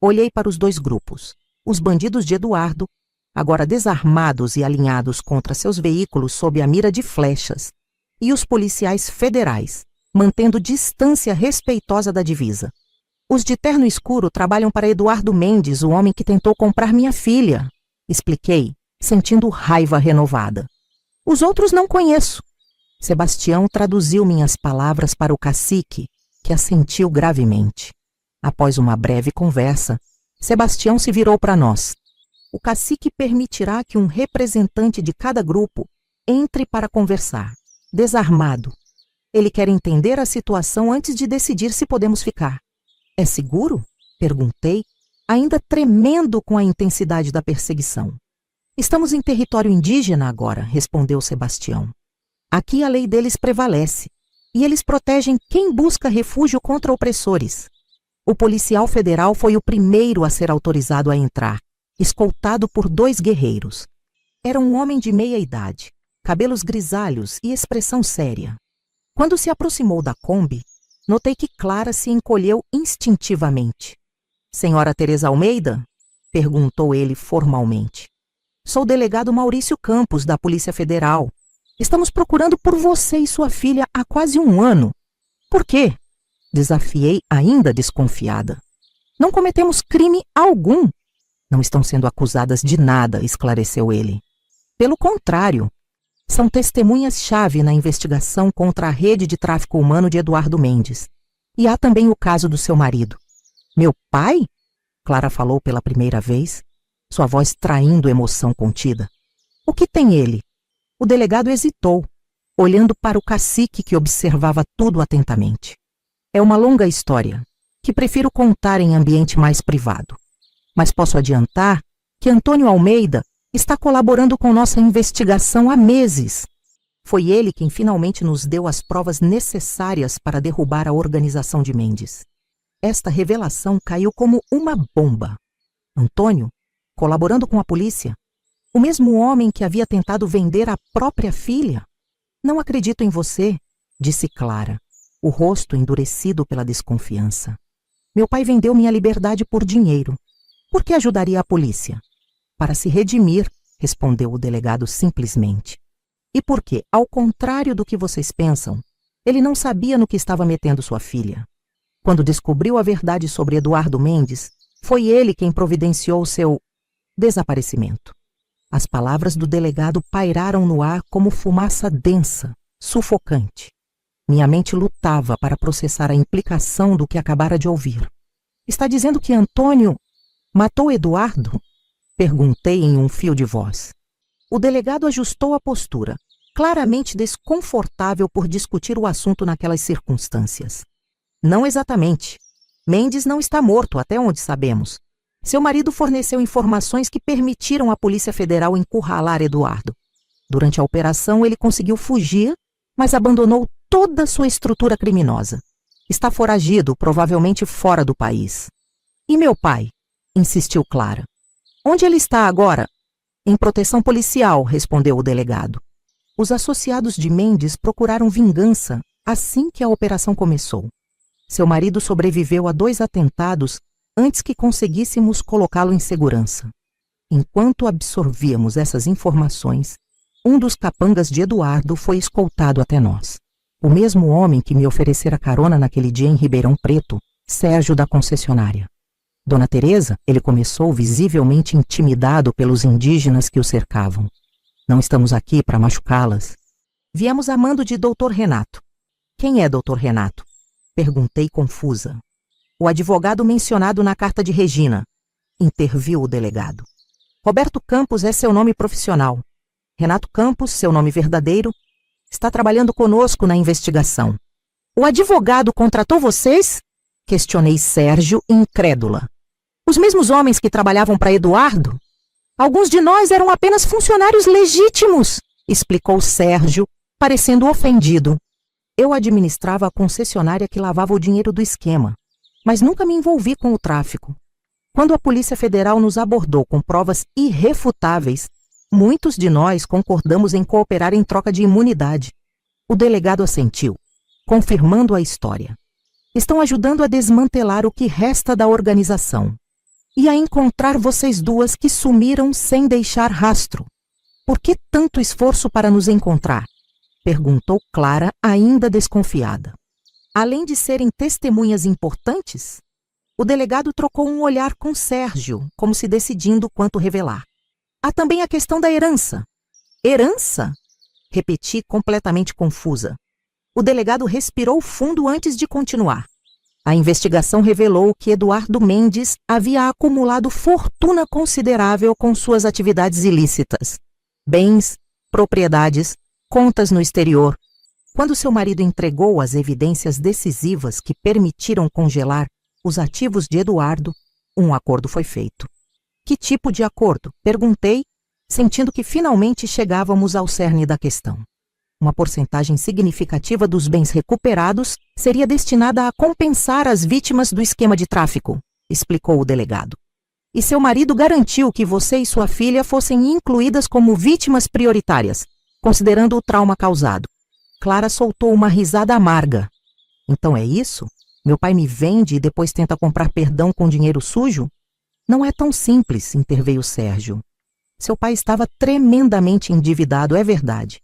Olhei para os 2 grupos. Os bandidos de Eduardo, agora desarmados e alinhados contra seus veículos sob a mira de flechas, e os policiais federais, mantendo distância respeitosa da divisa. Os de terno escuro trabalham para Eduardo Mendes, o homem que tentou comprar minha filha, expliquei, sentindo raiva renovada. Os outros não conheço. Sebastião traduziu minhas palavras para o cacique, que assentiu gravemente. Após uma breve conversa, Sebastião se virou para nós. O cacique permitirá que um representante de cada grupo entre para conversar, desarmado. Ele quer entender a situação antes de decidir se podemos ficar. É seguro? Perguntei, ainda tremendo com a intensidade da perseguição. Estamos em território indígena agora, respondeu Sebastião. Aqui a lei deles prevalece, e eles protegem quem busca refúgio contra opressores. O policial federal foi o primeiro a ser autorizado a entrar, escoltado por 2 guerreiros. Era um homem de meia idade, cabelos grisalhos e expressão séria. Quando se aproximou da Kombi, notei que Clara se encolheu instintivamente. Senhora Teresa Almeida? Perguntou ele formalmente. Sou o delegado Maurício Campos, da Polícia Federal. Estamos procurando por você e sua filha há quase 1 ano. Por quê? Desafiei, ainda desconfiada. Não cometemos crime algum. Não estão sendo acusadas de nada, esclareceu ele. Pelo contrário, são testemunhas-chave na investigação contra a rede de tráfico humano de Eduardo Mendes. E há também o caso do seu marido. Meu pai? Clara falou pela primeira vez, sua voz traindo emoção contida. O que tem ele? O delegado hesitou, olhando para o cacique que observava tudo atentamente. É uma longa história, que prefiro contar em ambiente mais privado. Mas posso adiantar que Antônio Almeida Está colaborando com nossa investigação há meses. Foi ele quem finalmente nos deu as provas necessárias para derrubar a organização de Mendes. Esta revelação caiu como uma bomba. Antônio, colaborando com a polícia, o mesmo homem que havia tentado vender a própria filha. Não acredito em você, disse Clara, o rosto endurecido pela desconfiança. Meu pai vendeu minha liberdade por dinheiro. Por que ajudaria a polícia? Para se redimir, respondeu o delegado simplesmente. E porque, ao contrário do que vocês pensam, ele não sabia no que estava metendo sua filha. Quando descobriu a verdade sobre Eduardo Mendes, foi ele quem providenciou seu desaparecimento. As palavras do delegado pairaram no ar como fumaça densa, sufocante. Minha mente lutava para processar a implicação do que acabara de ouvir. Está dizendo que Antônio matou Eduardo? Perguntei em um fio de voz. O delegado ajustou a postura, claramente desconfortável por discutir o assunto naquelas circunstâncias. Não exatamente. Mendes não está morto, até onde sabemos. Seu marido forneceu informações que permitiram à Polícia Federal encurralar Eduardo. Durante a operação, ele conseguiu fugir, mas abandonou toda sua estrutura criminosa. Está foragido, provavelmente fora do país. E meu pai? Insistiu Clara. Onde ele está agora? Em proteção policial, respondeu o delegado. Os associados de Mendes procuraram vingança assim que a operação começou. Seu marido sobreviveu a 2 atentados antes que conseguíssemos colocá-lo em segurança. Enquanto absorvíamos essas informações, um dos capangas de Eduardo foi escoltado até nós. O mesmo homem que me oferecera carona naquele dia em Ribeirão Preto, Sérgio da concessionária. Dona Teresa, ele começou visivelmente intimidado pelos indígenas que o cercavam. Não estamos aqui para machucá-las. Viemos a mando de Dr. Renato. Quem é Dr. Renato? Perguntei confusa. O advogado mencionado na carta de Regina. Interviu o delegado. Roberto Campos é seu nome profissional. Renato Campos, seu nome verdadeiro, está trabalhando conosco na investigação. O advogado contratou vocês? Questionei Sérgio, incrédula. Os mesmos homens que trabalhavam para Eduardo? Alguns de nós eram apenas funcionários legítimos, explicou Sérgio, parecendo ofendido. Eu administrava a concessionária que lavava o dinheiro do esquema, mas nunca me envolvi com o tráfico. Quando a Polícia Federal nos abordou com provas irrefutáveis, muitos de nós concordamos em cooperar em troca de imunidade. O delegado assentiu, confirmando a história. Estão ajudando a desmantelar o que resta da organização e a encontrar vocês duas que sumiram sem deixar rastro. Por que tanto esforço para nos encontrar? Perguntou Clara, ainda desconfiada. Além de serem testemunhas importantes, o delegado trocou um olhar com Sérgio, como se decidindo quanto revelar. Há também a questão da herança. Herança? Repeti completamente confusa. O delegado respirou fundo antes de continuar. A investigação revelou que Eduardo Mendes havia acumulado fortuna considerável com suas atividades ilícitas. Bens, propriedades, contas no exterior. Quando seu marido entregou as evidências decisivas que permitiram congelar os ativos de Eduardo, um acordo foi feito. Que tipo de acordo? Perguntei, sentindo que finalmente chegávamos ao cerne da questão. Uma porcentagem significativa dos bens recuperados seria destinada a compensar as vítimas do esquema de tráfico, explicou o delegado. E seu marido garantiu que você e sua filha fossem incluídas como vítimas prioritárias, considerando o trauma causado. Clara soltou uma risada amarga. Então é isso? Meu pai me vende e depois tenta comprar perdão com dinheiro sujo? Não é tão simples, interveio Sérgio. Seu pai estava tremendamente endividado, é verdade.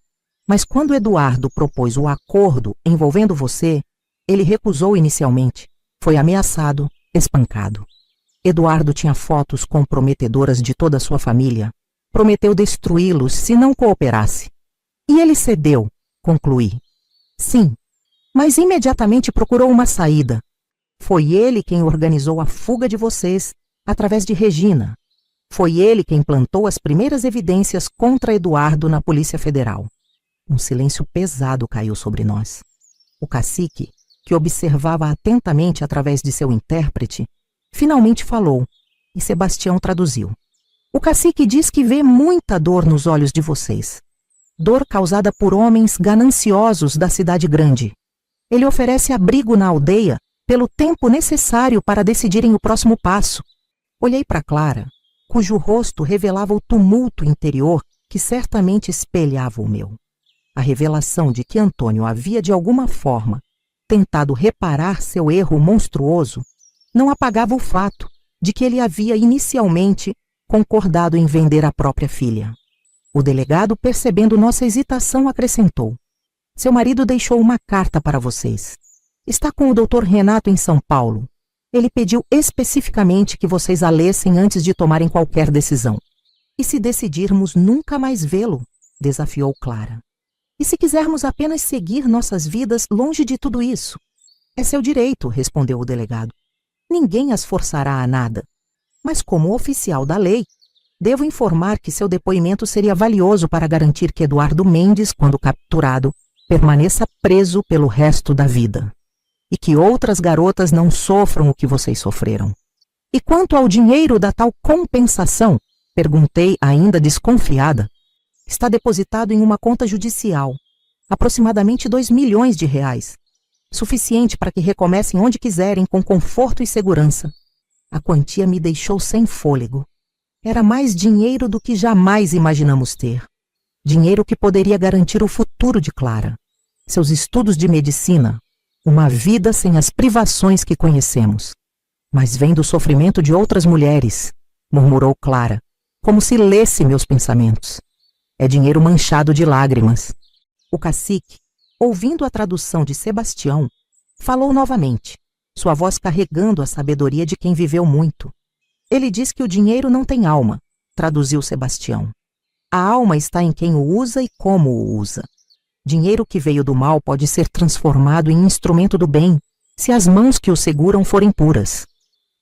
Mas quando Eduardo propôs o acordo envolvendo você, ele recusou inicialmente. Foi ameaçado, espancado. Eduardo tinha fotos comprometedoras de toda a sua família. Prometeu destruí-los se não cooperasse. E ele cedeu, concluí. Sim, mas imediatamente procurou uma saída. Foi ele quem organizou a fuga de vocês através de Regina. Foi ele quem plantou as primeiras evidências contra Eduardo na Polícia Federal. Um silêncio pesado caiu sobre nós. O cacique, que observava atentamente através de seu intérprete, finalmente falou, e Sebastião traduziu. O cacique diz que vê muita dor nos olhos de vocês. Dor causada por homens gananciosos da cidade grande. Ele oferece abrigo na aldeia pelo tempo necessário para decidirem o próximo passo. Olhei para Clara, cujo rosto revelava o tumulto interior que certamente espelhava o meu. A revelação de que Antônio havia de alguma forma tentado reparar seu erro monstruoso não apagava o fato de que ele havia inicialmente concordado em vender a própria filha. O delegado, percebendo nossa hesitação, acrescentou: seu marido deixou uma carta para vocês. Está com o Dr. Renato em São Paulo. Ele pediu especificamente que vocês a lessem antes de tomarem qualquer decisão. E se decidirmos nunca mais vê-lo? Desafiou Clara. E se quisermos apenas seguir nossas vidas longe de tudo isso? É seu direito, respondeu o delegado. Ninguém as forçará a nada. Mas como oficial da lei, devo informar que seu depoimento seria valioso para garantir que Eduardo Mendes, quando capturado, permaneça preso pelo resto da vida. E que outras garotas não sofram o que vocês sofreram. E quanto ao dinheiro da tal compensação, perguntei ainda desconfiada. Está depositado em uma conta judicial, aproximadamente 2 milhões de reais, suficiente para que recomecem onde quiserem com conforto e segurança. A quantia me deixou sem fôlego. Era mais dinheiro do que jamais imaginamos ter. Dinheiro que poderia garantir o futuro de Clara, seus estudos de medicina, uma vida sem as privações que conhecemos. Mas vem do sofrimento de outras mulheres, murmurou Clara, como se lesse meus pensamentos. É dinheiro manchado de lágrimas. O cacique, ouvindo a tradução de Sebastião, falou novamente, sua voz carregando a sabedoria de quem viveu muito. Ele diz que o dinheiro não tem alma, traduziu Sebastião. A alma está em quem o usa e como o usa. Dinheiro que veio do mal pode ser transformado em instrumento do bem, se as mãos que o seguram forem puras.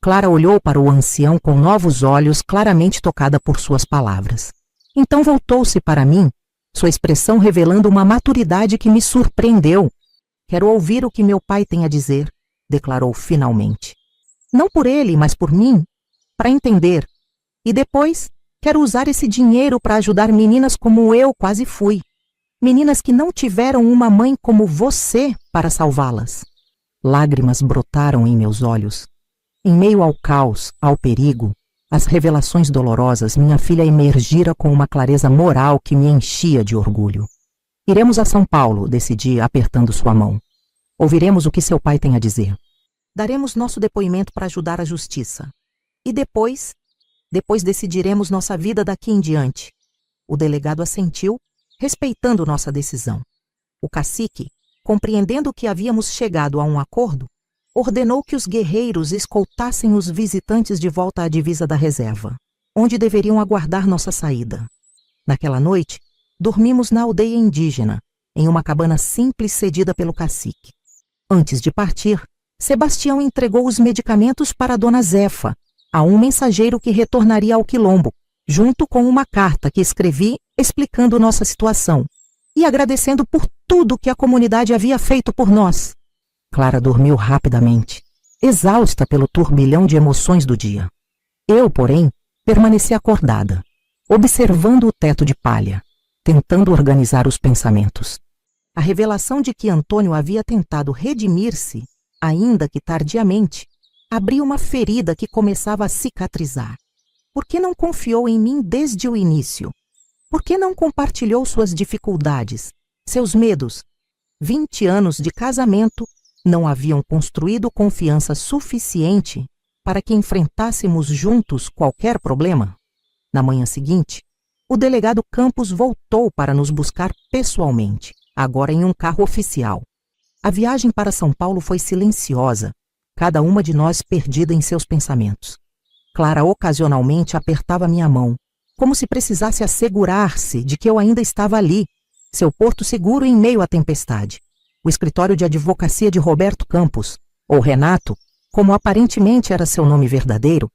Clara olhou para o ancião com novos olhos, claramente tocada por suas palavras. Então voltou-se para mim, sua expressão revelando uma maturidade que me surpreendeu. Quero ouvir o que meu pai tem a dizer, declarou finalmente. Não por ele, mas por mim, para entender. E depois, quero usar esse dinheiro para ajudar meninas como eu quase fui. Meninas que não tiveram uma mãe como você para salvá-las. Lágrimas brotaram em meus olhos. Em meio ao caos, ao perigo, às revelações dolorosas, minha filha emergira com uma clareza moral que me enchia de orgulho. Iremos a São Paulo, decidi, apertando sua mão. Ouviremos o que seu pai tem a dizer. Daremos nosso depoimento para ajudar a justiça. E depois decidiremos nossa vida daqui em diante. O delegado assentiu, respeitando nossa decisão. O cacique, compreendendo que havíamos chegado a um acordo, ordenou que os guerreiros escoltassem os visitantes de volta à divisa da reserva, onde deveriam aguardar nossa saída. Naquela noite, dormimos na aldeia indígena, em uma cabana simples cedida pelo cacique. Antes de partir, Sebastião entregou os medicamentos para Dona Zefa, a um mensageiro que retornaria ao quilombo, junto com uma carta que escrevi explicando nossa situação e agradecendo por tudo que a comunidade havia feito por nós. Clara dormiu rapidamente, exausta pelo turbilhão de emoções do dia. Eu, porém, permaneci acordada, observando o teto de palha, tentando organizar os pensamentos. A revelação de que Antônio havia tentado redimir-se, ainda que tardiamente, abria uma ferida que começava a cicatrizar. Por que não confiou em mim desde o início? Por que não compartilhou suas dificuldades, seus medos? 20 anos de casamento não haviam construído confiança suficiente para que enfrentássemos juntos qualquer problema? Na manhã seguinte, o delegado Campos voltou para nos buscar pessoalmente, agora em um carro oficial. A viagem para São Paulo foi silenciosa, cada uma de nós perdida em seus pensamentos. Clara ocasionalmente apertava minha mão, como se precisasse assegurar-se de que eu ainda estava ali, seu porto seguro em meio à tempestade. O escritório de advocacia de Roberto Campos, ou Renato, como aparentemente era seu nome verdadeiro,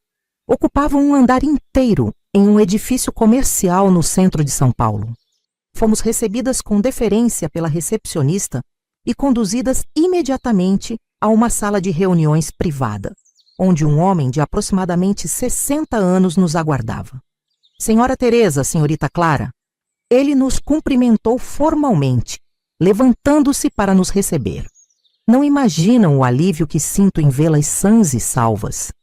ocupava um andar inteiro em um edifício comercial no centro de São Paulo. Fomos recebidas com deferência pela recepcionista e conduzidas imediatamente a uma sala de reuniões privada, onde um homem de aproximadamente 60 anos nos aguardava. Senhora Teresa, senhorita Clara. Ele nos cumprimentou formalmente, levantando-se para nos receber. Não imaginam o alívio que sinto em vê-las sãs e salvas.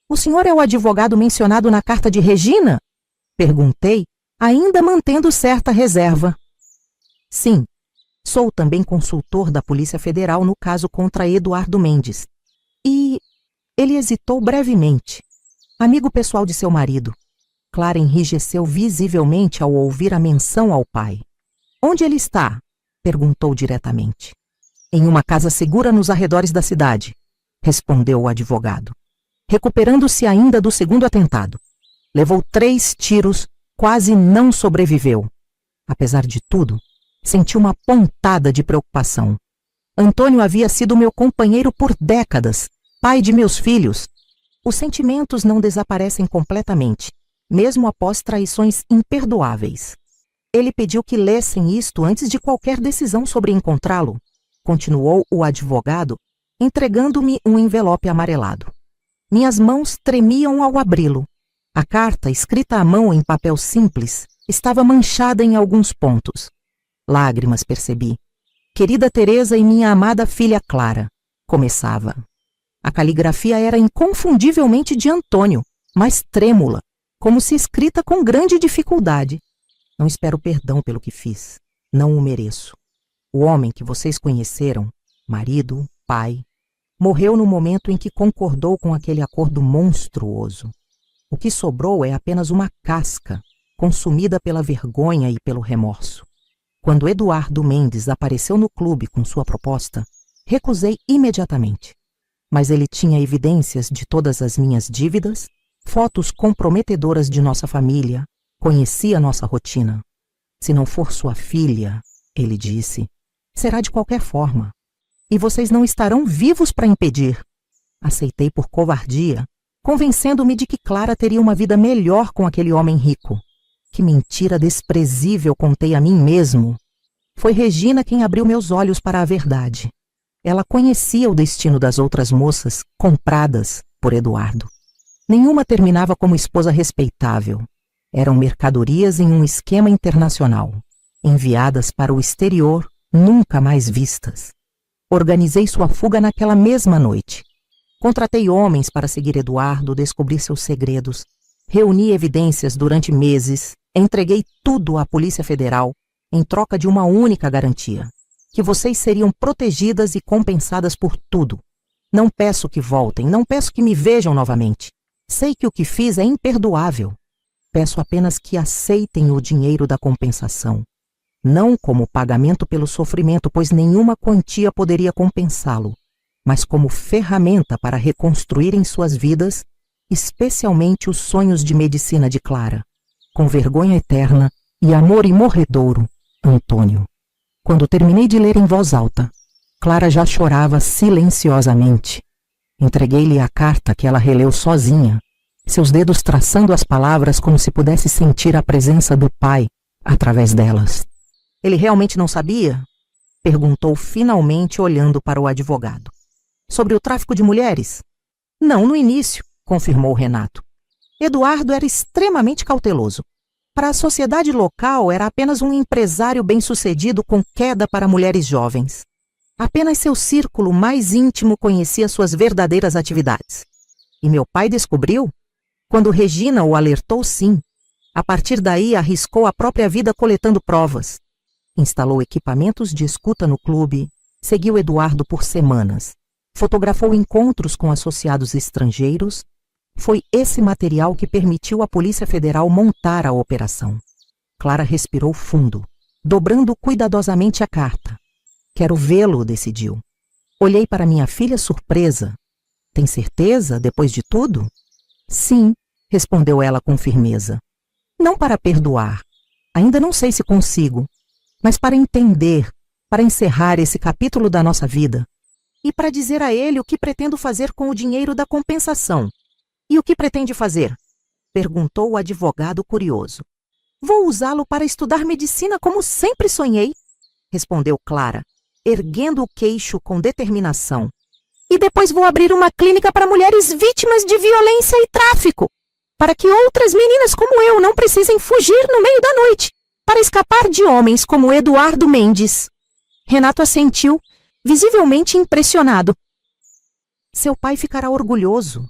O senhor é o advogado mencionado na carta de Regina? Perguntei, ainda mantendo certa reserva. Sim, sou também consultor da Polícia Federal no caso contra Eduardo Mendes. E ele hesitou brevemente. Amigo pessoal de seu marido. Clara enrijeceu visivelmente ao ouvir a menção ao pai. Onde ele está? Perguntou diretamente. Em uma casa segura nos arredores da cidade, respondeu o advogado. Recuperando-se ainda do segundo atentado. Levou 3 tiros, quase não sobreviveu. Apesar de tudo, senti uma pontada de preocupação. Antônio havia sido meu companheiro por décadas, pai de meus filhos. Os sentimentos não desaparecem completamente, mesmo após traições imperdoáveis. Ele pediu que lessem isto antes de qualquer decisão sobre encontrá-lo, continuou o advogado, entregando-me um envelope amarelado. Minhas mãos tremiam ao abri-lo. A carta, escrita à mão em papel simples, estava manchada em alguns pontos. Lágrimas, percebi. Querida Teresa e minha amada filha Clara, começava. A caligrafia era inconfundivelmente de Antônio, mas trêmula, como se escrita com grande dificuldade. Não espero perdão pelo que fiz. Não o mereço. O homem que vocês conheceram, marido, pai, morreu no momento em que concordou com aquele acordo monstruoso. O que sobrou é apenas uma casca, consumida pela vergonha e pelo remorso. Quando Eduardo Mendes apareceu no clube com sua proposta, recusei imediatamente. Mas ele tinha evidências de todas as minhas dívidas, fotos comprometedoras de nossa família, conhecia nossa rotina. Se não for sua filha, ele disse, será de qualquer forma. E vocês não estarão vivos para impedir. Aceitei por covardia, convencendo-me de que Clara teria uma vida melhor com aquele homem rico. Que mentira desprezível contei a mim mesmo. Foi Regina quem abriu meus olhos para a verdade. Ela conhecia o destino das outras moças compradas por Eduardo. Nenhuma terminava como esposa respeitável. Eram mercadorias em um esquema internacional, enviadas para o exterior, nunca mais vistas. Organizei sua fuga naquela mesma noite. Contratei homens para seguir Eduardo, descobrir seus segredos. Reuni evidências durante meses, entreguei tudo à Polícia Federal em troca de uma única garantia, que vocês seriam protegidas e compensadas por tudo. Não peço que voltem, não peço que me vejam novamente. Sei que o que fiz é imperdoável. Peço apenas que aceitem o dinheiro da compensação. Não como pagamento pelo sofrimento, pois nenhuma quantia poderia compensá-lo, mas como ferramenta para reconstruírem suas vidas, especialmente os sonhos de medicina de Clara, com vergonha eterna e amor imorredouro, Antônio. Quando terminei de ler em voz alta, Clara já chorava silenciosamente. Entreguei-lhe a carta que ela releu sozinha, seus dedos traçando as palavras como se pudesse sentir a presença do pai através delas. Ele realmente não sabia? Perguntou finalmente, olhando para o advogado. Sobre o tráfico de mulheres? Não no início, confirmou Renato. Eduardo era extremamente cauteloso. Para a sociedade local, era apenas um empresário bem-sucedido com queda para mulheres jovens. Apenas seu círculo mais íntimo conhecia suas verdadeiras atividades. E meu pai descobriu? Quando Regina o alertou, sim. A partir daí, arriscou a própria vida coletando provas. Instalou equipamentos de escuta no clube, seguiu Eduardo por semanas, fotografou encontros com associados estrangeiros. Foi esse material que permitiu à Polícia Federal montar a operação. Clara respirou fundo, dobrando cuidadosamente a carta. Quero vê-lo, decidiu. Olhei para minha filha surpresa. Tem certeza, depois de tudo? Sim, respondeu ela com firmeza. Não para perdoar. Ainda não sei se consigo. Mas para entender, para encerrar esse capítulo da nossa vida. E para dizer a ele o que pretendo fazer com o dinheiro da compensação. E o que pretende fazer? Perguntou o advogado curioso. Vou usá-lo para estudar medicina como sempre sonhei, respondeu Clara, erguendo o queixo com determinação. E depois vou abrir uma clínica para mulheres vítimas de violência e tráfico. para que outras meninas como eu não precisem fugir no meio da noite para escapar de homens como Eduardo Mendes. Renato assentiu, visivelmente impressionado. Seu pai ficará orgulhoso.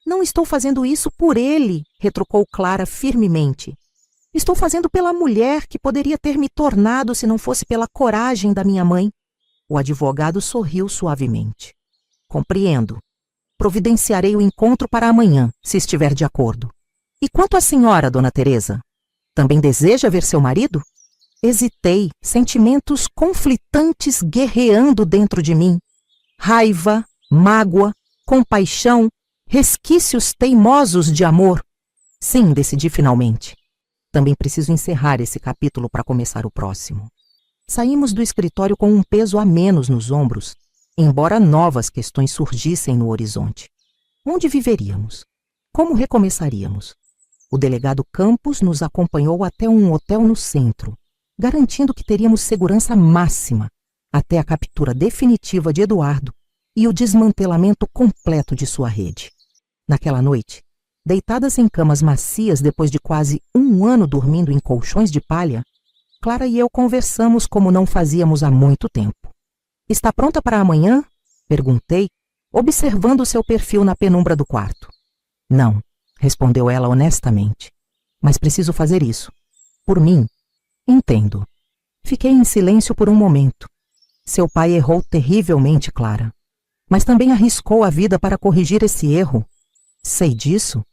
Não estou fazendo isso por ele, retrucou Clara firmemente. Estou fazendo pela mulher que poderia ter me tornado se não fosse pela coragem da minha mãe. O advogado sorriu suavemente. Compreendo. Providenciarei o encontro para amanhã, se estiver de acordo. E quanto à senhora, dona Teresa? Também deseja ver seu marido? Hesitei, sentimentos conflitantes guerreando dentro de mim. Raiva, mágoa, compaixão, resquícios teimosos de amor. Sim, decidi finalmente. Também preciso encerrar esse capítulo para começar o próximo. Saímos do escritório com um peso a menos nos ombros, embora novas questões surgissem no horizonte. Onde viveríamos? Como recomeçaríamos? O delegado Campos nos acompanhou até um hotel no centro, garantindo que teríamos segurança máxima até a captura definitiva de Eduardo e o desmantelamento completo de sua rede. Naquela noite, deitadas em camas macias depois de quase um ano dormindo em colchões de palha, Clara e eu conversamos como não fazíamos há muito tempo. Está pronta para amanhã? Perguntei, observando seu perfil na penumbra do quarto. Não, respondeu ela honestamente. Mas preciso fazer isso. Por mim, entendo. Fiquei em silêncio por um momento. Seu pai errou terrivelmente, Clara. Mas também arriscou a vida para corrigir esse erro. Sei disso.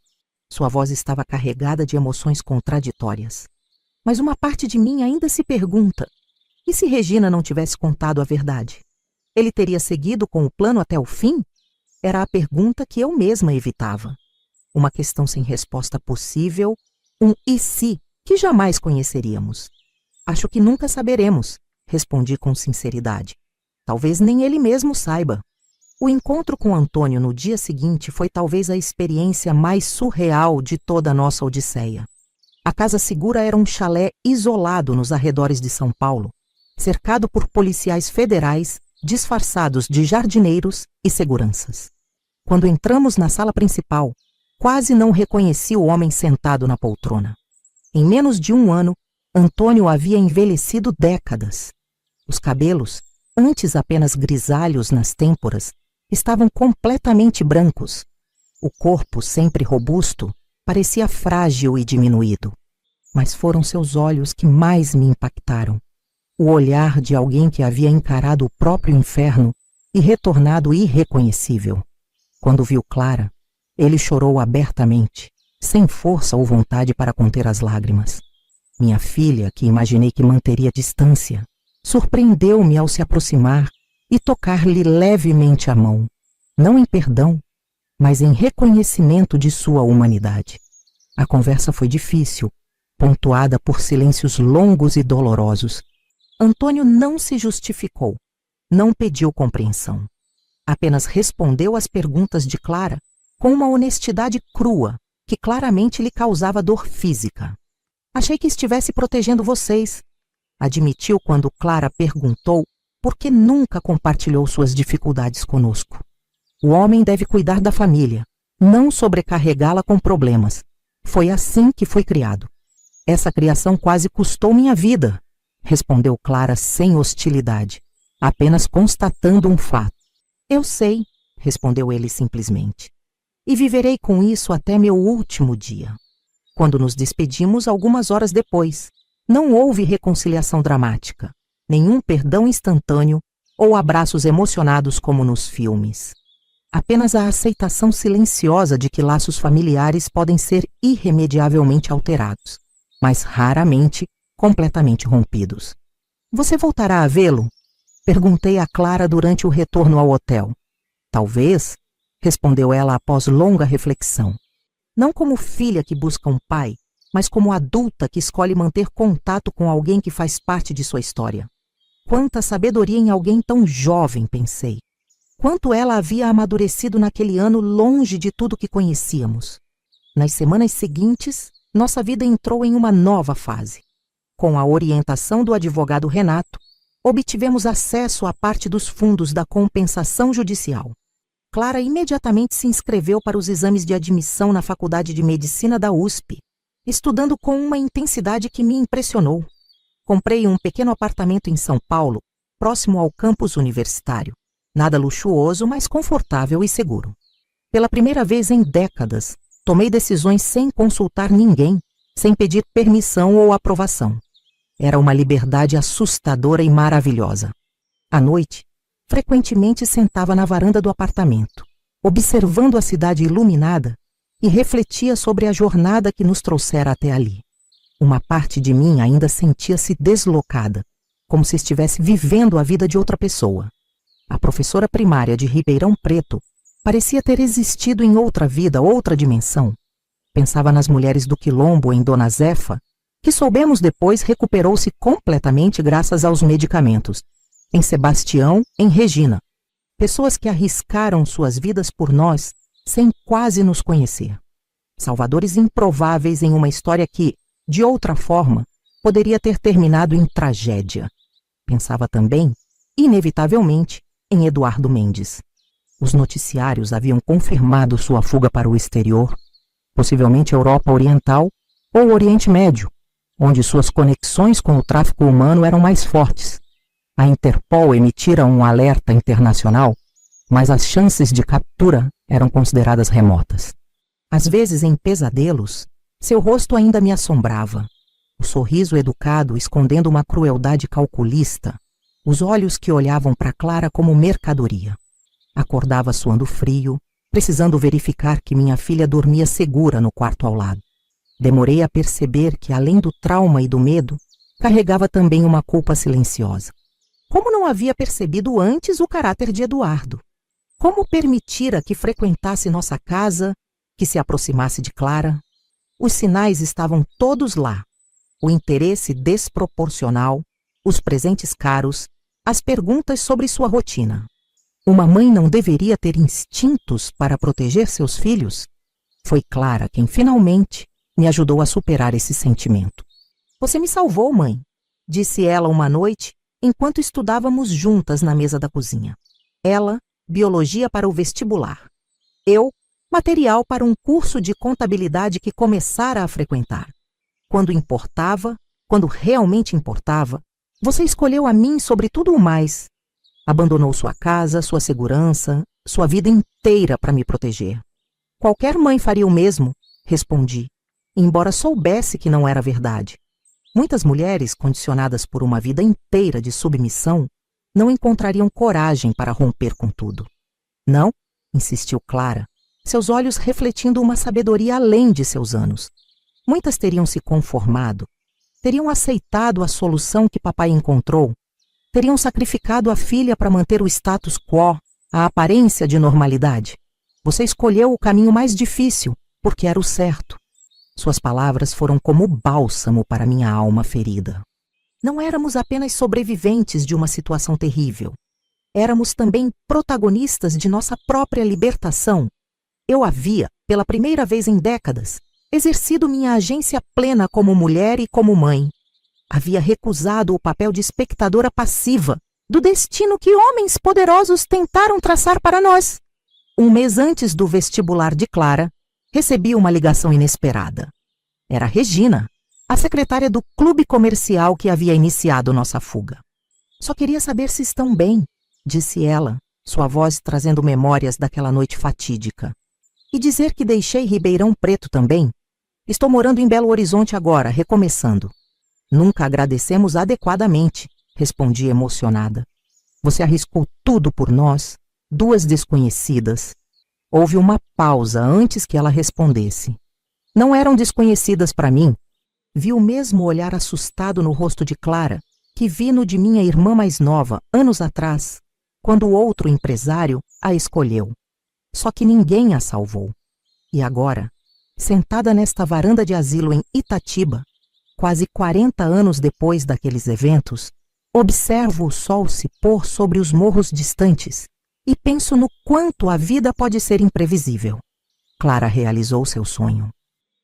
Sua voz estava carregada de emoções contraditórias. Mas uma parte de mim ainda se pergunta: e se Regina não tivesse contado a verdade? Ele teria seguido com o plano até o fim? Era a pergunta que eu mesma evitava. Uma questão sem resposta possível, um e se que jamais conheceríamos. Acho que nunca saberemos, respondi com sinceridade. Talvez nem ele mesmo saiba. O encontro com Antônio no dia seguinte foi talvez a experiência mais surreal de toda a nossa odisseia. A Casa Segura era um chalé isolado nos arredores de São Paulo, cercado por policiais federais disfarçados de jardineiros e seguranças. Quando entramos na sala principal, quase não reconheci o homem sentado na poltrona. Em menos de um ano, Antônio havia envelhecido décadas. Os cabelos, antes apenas grisalhos nas têmporas, estavam completamente brancos. O corpo, sempre robusto, parecia frágil e diminuído. Mas foram seus olhos que mais me impactaram. O olhar de alguém que havia encarado o próprio inferno e retornado irreconhecível. Quando viu Clara, ele chorou abertamente, sem força ou vontade para conter as lágrimas. Minha filha, que imaginei que manteria distância, surpreendeu-me ao se aproximar e tocar-lhe levemente a mão, não em perdão, mas em reconhecimento de sua humanidade. A conversa foi difícil, pontuada por silêncios longos e dolorosos. Antônio não se justificou, não pediu compreensão. Apenas respondeu às perguntas de Clara com uma honestidade crua, que claramente lhe causava dor física. Achei que estivesse protegendo vocês, admitiu quando Clara perguntou por que nunca compartilhou suas dificuldades conosco. O homem deve cuidar da família, não sobrecarregá-la com problemas. Foi assim que fui criado. Essa criação quase custou minha vida, respondeu Clara sem hostilidade, apenas constatando um fato. Eu sei, respondeu ele simplesmente, e viverei com isso até meu último dia. Quando nos despedimos, algumas horas depois, não houve reconciliação dramática, nenhum perdão instantâneo ou abraços emocionados como nos filmes. Apenas a aceitação silenciosa de que laços familiares podem ser irremediavelmente alterados, mas raramente completamente rompidos. Você voltará a vê-lo? Perguntei a Clara durante o retorno ao hotel. Talvez, respondeu ela após longa reflexão. Não como filha que busca um pai, mas como adulta que escolhe manter contato com alguém que faz parte de sua história. Quanta sabedoria em alguém tão jovem, pensei. Quanto ela havia amadurecido naquele ano longe de tudo que conhecíamos. Nas semanas seguintes, nossa vida entrou em uma nova fase. Com a orientação do advogado Renato, obtivemos acesso à parte dos fundos da compensação judicial. Clara imediatamente se inscreveu para os exames de admissão na Faculdade de Medicina da USP, estudando com uma intensidade que me impressionou. Comprei um pequeno apartamento em São Paulo, próximo ao campus universitário. Nada luxuoso, mas confortável e seguro. Pela primeira vez em décadas, tomei decisões sem consultar ninguém, sem pedir permissão ou aprovação. Era uma liberdade assustadora e maravilhosa. À noite, frequentemente sentava na varanda do apartamento, observando a cidade iluminada e refletia sobre a jornada que nos trouxera até ali. Uma parte de mim ainda sentia-se deslocada, como se estivesse vivendo a vida de outra pessoa. A professora primária de Ribeirão Preto parecia ter existido em outra vida, outra dimensão. Pensava nas mulheres do Quilombo em Dona Zefa, que soubemos depois recuperou-se completamente graças aos medicamentos. Em Sebastião, em Regina. Pessoas que arriscaram suas vidas por nós sem quase nos conhecer. Salvadores improváveis em uma história que, de outra forma, poderia ter terminado em tragédia. Pensava também, inevitavelmente, em Eduardo Mendes. Os noticiários haviam confirmado sua fuga para o exterior, possivelmente Europa Oriental ou Oriente Médio, onde suas conexões com o tráfico humano eram mais fortes. A Interpol emitira um alerta internacional, mas as chances de captura eram consideradas remotas. Às vezes, em pesadelos, seu rosto ainda me assombrava. O sorriso educado escondendo uma crueldade calculista, os olhos que olhavam para Clara como mercadoria. Acordava suando frio, precisando verificar que minha filha dormia segura no quarto ao lado. Demorei a perceber que, além do trauma e do medo, carregava também uma culpa silenciosa. Como não havia percebido antes o caráter de Eduardo? Como permitira que frequentasse nossa casa, que se aproximasse de Clara? Os sinais estavam todos lá. O interesse desproporcional, os presentes caros, as perguntas sobre sua rotina. Uma mãe não deveria ter instintos para proteger seus filhos? Foi Clara quem finalmente me ajudou a superar esse sentimento. Você me salvou, mãe, disse ela uma noite, enquanto estudávamos juntas na mesa da cozinha. Ela, biologia para o vestibular. Eu, material para um curso de contabilidade que começara a frequentar. Quando importava, quando realmente importava, você escolheu a mim sobre tudo o mais. Abandonou sua casa, sua segurança, sua vida inteira para me proteger. Qualquer mãe faria o mesmo, respondi, embora soubesse que não era verdade. Muitas mulheres, condicionadas por uma vida inteira de submissão, não encontrariam coragem para romper com tudo. Não, insistiu Clara, seus olhos refletindo uma sabedoria além de seus anos. Muitas teriam se conformado, teriam aceitado a solução que papai encontrou, teriam sacrificado a filha para manter o status quo, a aparência de normalidade. Você escolheu o caminho mais difícil, porque era o certo. Suas palavras foram como bálsamo para minha alma ferida. Não éramos apenas sobreviventes de uma situação terrível. Éramos também protagonistas de nossa própria libertação. Eu havia, pela primeira vez em décadas, exercido minha agência plena como mulher e como mãe. Havia recusado o papel de espectadora passiva do destino que homens poderosos tentaram traçar para nós. Um mês antes do vestibular de Clara, recebi uma ligação inesperada. Era Regina, a secretária do clube comercial que havia iniciado nossa fuga. Só queria saber se estão bem, disse ela, sua voz trazendo memórias daquela noite fatídica. E dizer que deixei Ribeirão Preto também. Estou morando em Belo Horizonte agora, recomeçando. Nunca agradecemos adequadamente, respondi emocionada. Você arriscou tudo por nós, duas desconhecidas. Houve uma pausa antes que ela respondesse. Não eram desconhecidas para mim. Vi o mesmo olhar assustado no rosto de Clara que vi no de minha irmã mais nova, anos atrás, quando o outro empresário a escolheu. Só que ninguém a salvou. E agora, sentada nesta varanda de asilo em Itatiba, quase 40 anos depois daqueles eventos, observo o sol se pôr sobre os morros distantes e penso no quanto a vida pode ser imprevisível. Clara realizou seu sonho.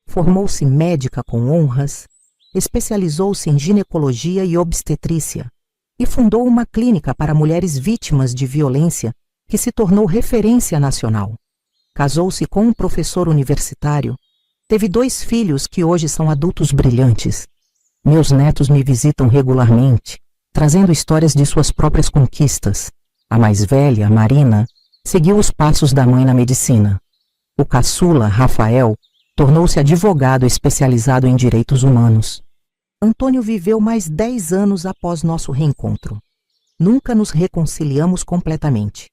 Formou-se médica com honras, especializou-se em ginecologia e obstetrícia e fundou uma clínica para mulheres vítimas de violência que que se tornou referência nacional. Casou-se com um professor universitário, teve 2 filhos que hoje são adultos brilhantes. Meus netos me visitam regularmente, trazendo histórias de suas próprias conquistas. A mais velha, Marina, seguiu os passos da mãe na medicina. O caçula, Rafael, tornou-se advogado especializado em direitos humanos. Antônio viveu mais 10 anos após nosso reencontro. Nunca nos reconciliamos completamente,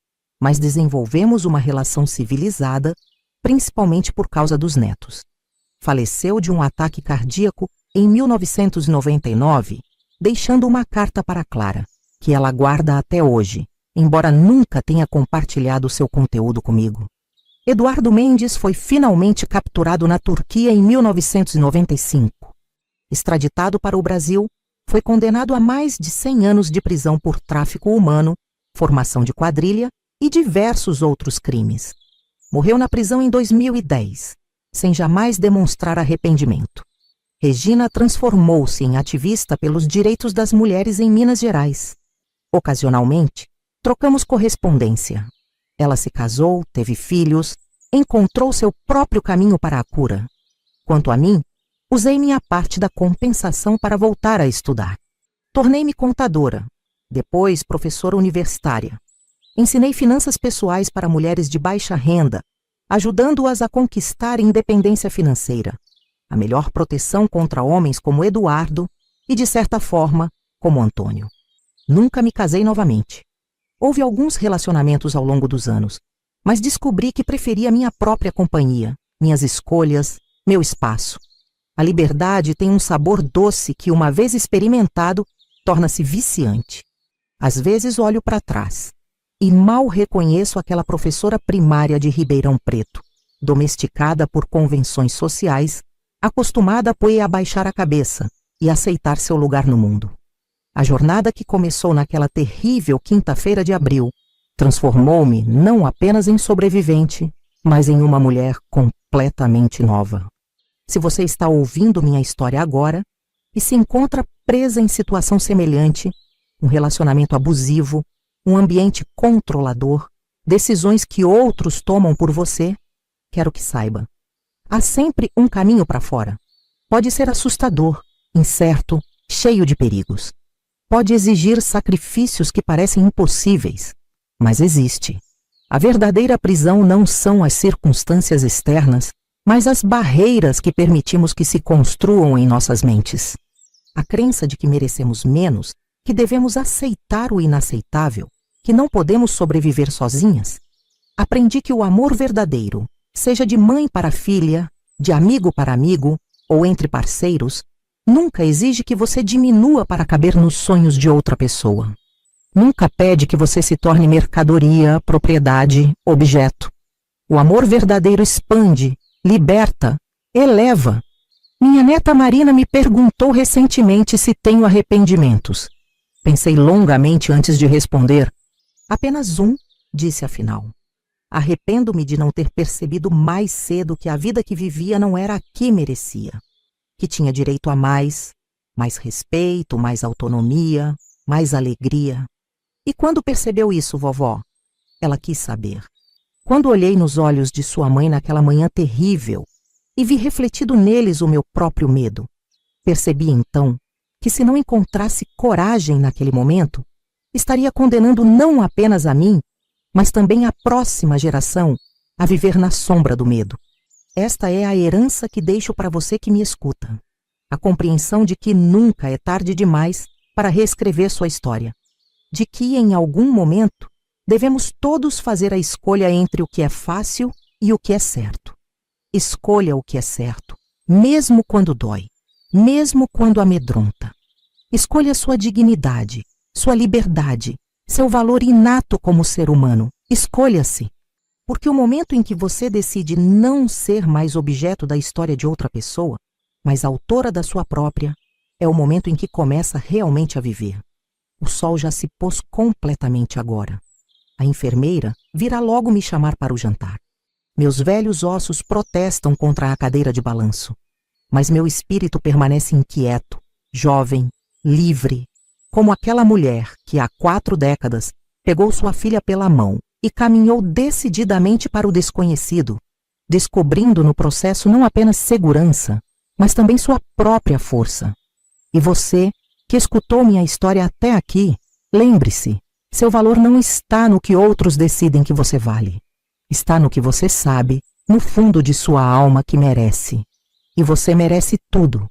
mas desenvolvemos uma relação civilizada, principalmente por causa dos netos. Faleceu de um ataque cardíaco em 1999, deixando uma carta para Clara, que ela guarda até hoje, embora nunca tenha compartilhado seu conteúdo comigo. Eduardo Mendes foi finalmente capturado na Turquia em 1995. Extraditado para o Brasil, foi condenado a mais de 100 anos de prisão por tráfico humano, formação de quadrilha e diversos outros crimes. Morreu na prisão em 2010, sem jamais demonstrar arrependimento. Regina transformou-se em ativista pelos direitos das mulheres em Minas Gerais. Ocasionalmente, trocamos correspondência. Ela se casou, teve filhos, encontrou seu próprio caminho para a cura. Quanto a mim, usei minha parte da compensação para voltar a estudar. Tornei-me contadora, depois professora universitária. Ensinei finanças pessoais para mulheres de baixa renda, ajudando-as a conquistar independência financeira, a melhor proteção contra homens como Eduardo e, de certa forma, como Antônio. Nunca me casei novamente. Houve alguns relacionamentos ao longo dos anos, mas descobri que preferia minha própria companhia, minhas escolhas, meu espaço. A liberdade tem um sabor doce que, uma vez experimentado, torna-se viciante. Às vezes olho para trás e mal reconheço aquela professora primária de Ribeirão Preto, domesticada por convenções sociais, acostumada a abaixar a cabeça e aceitar seu lugar no mundo. A jornada que começou naquela terrível quinta-feira de abril transformou-me não apenas em sobrevivente, mas em uma mulher completamente nova. Se você está ouvindo minha história agora e se encontra presa em situação semelhante, um relacionamento abusivo, um ambiente controlador, decisões que outros tomam por você, quero que saiba. Há sempre um caminho para fora. Pode ser assustador, incerto, cheio de perigos. Pode exigir sacrifícios que parecem impossíveis, mas existe. A verdadeira prisão não são as circunstâncias externas, mas as barreiras que permitimos que se construam em nossas mentes. A crença de que merecemos menos, que devemos aceitar o inaceitável, que não podemos sobreviver sozinhas. Aprendi que o amor verdadeiro, seja de mãe para filha, de amigo para amigo ou entre parceiros, nunca exige que você diminua para caber nos sonhos de outra pessoa. Nunca pede que você se torne mercadoria, propriedade, objeto. O amor verdadeiro expande, liberta, eleva. Minha neta Marina me perguntou recentemente se tenho arrependimentos. Pensei longamente antes de responder. Apenas um, disse afinal. Arrependo-me de não ter percebido mais cedo que a vida que vivia não era a que merecia. Que tinha direito a mais respeito, mais autonomia, mais alegria. E quando percebeu isso, vovó? Ela quis saber. Quando olhei nos olhos de sua mãe naquela manhã terrível e vi refletido neles o meu próprio medo, percebi então que se não encontrasse coragem naquele momento, estaria condenando não apenas a mim, mas também a próxima geração a viver na sombra do medo. Esta é a herança que deixo para você que me escuta. A compreensão de que nunca é tarde demais para reescrever sua história. De que, em algum momento, devemos todos fazer a escolha entre o que é fácil e o que é certo. Escolha o que é certo, mesmo quando dói, mesmo quando amedronta. Escolha sua dignidade, sua liberdade, seu valor inato como ser humano. Escolha-se. Porque o momento em que você decide não ser mais objeto da história de outra pessoa, mas autora da sua própria, é o momento em que começa realmente a viver. O sol já se pôs completamente agora. A enfermeira virá logo me chamar para o jantar. Meus velhos ossos protestam contra a cadeira de balanço, mas meu espírito permanece inquieto, jovem, livre, como aquela mulher que há 4 décadas pegou sua filha pela mão e caminhou decididamente para o desconhecido, descobrindo no processo não apenas segurança, mas também sua própria força. E você, que escutou minha história até aqui, lembre-se, seu valor não está no que outros decidem que você vale. Está no que você sabe, no fundo de sua alma, que merece. E você merece tudo.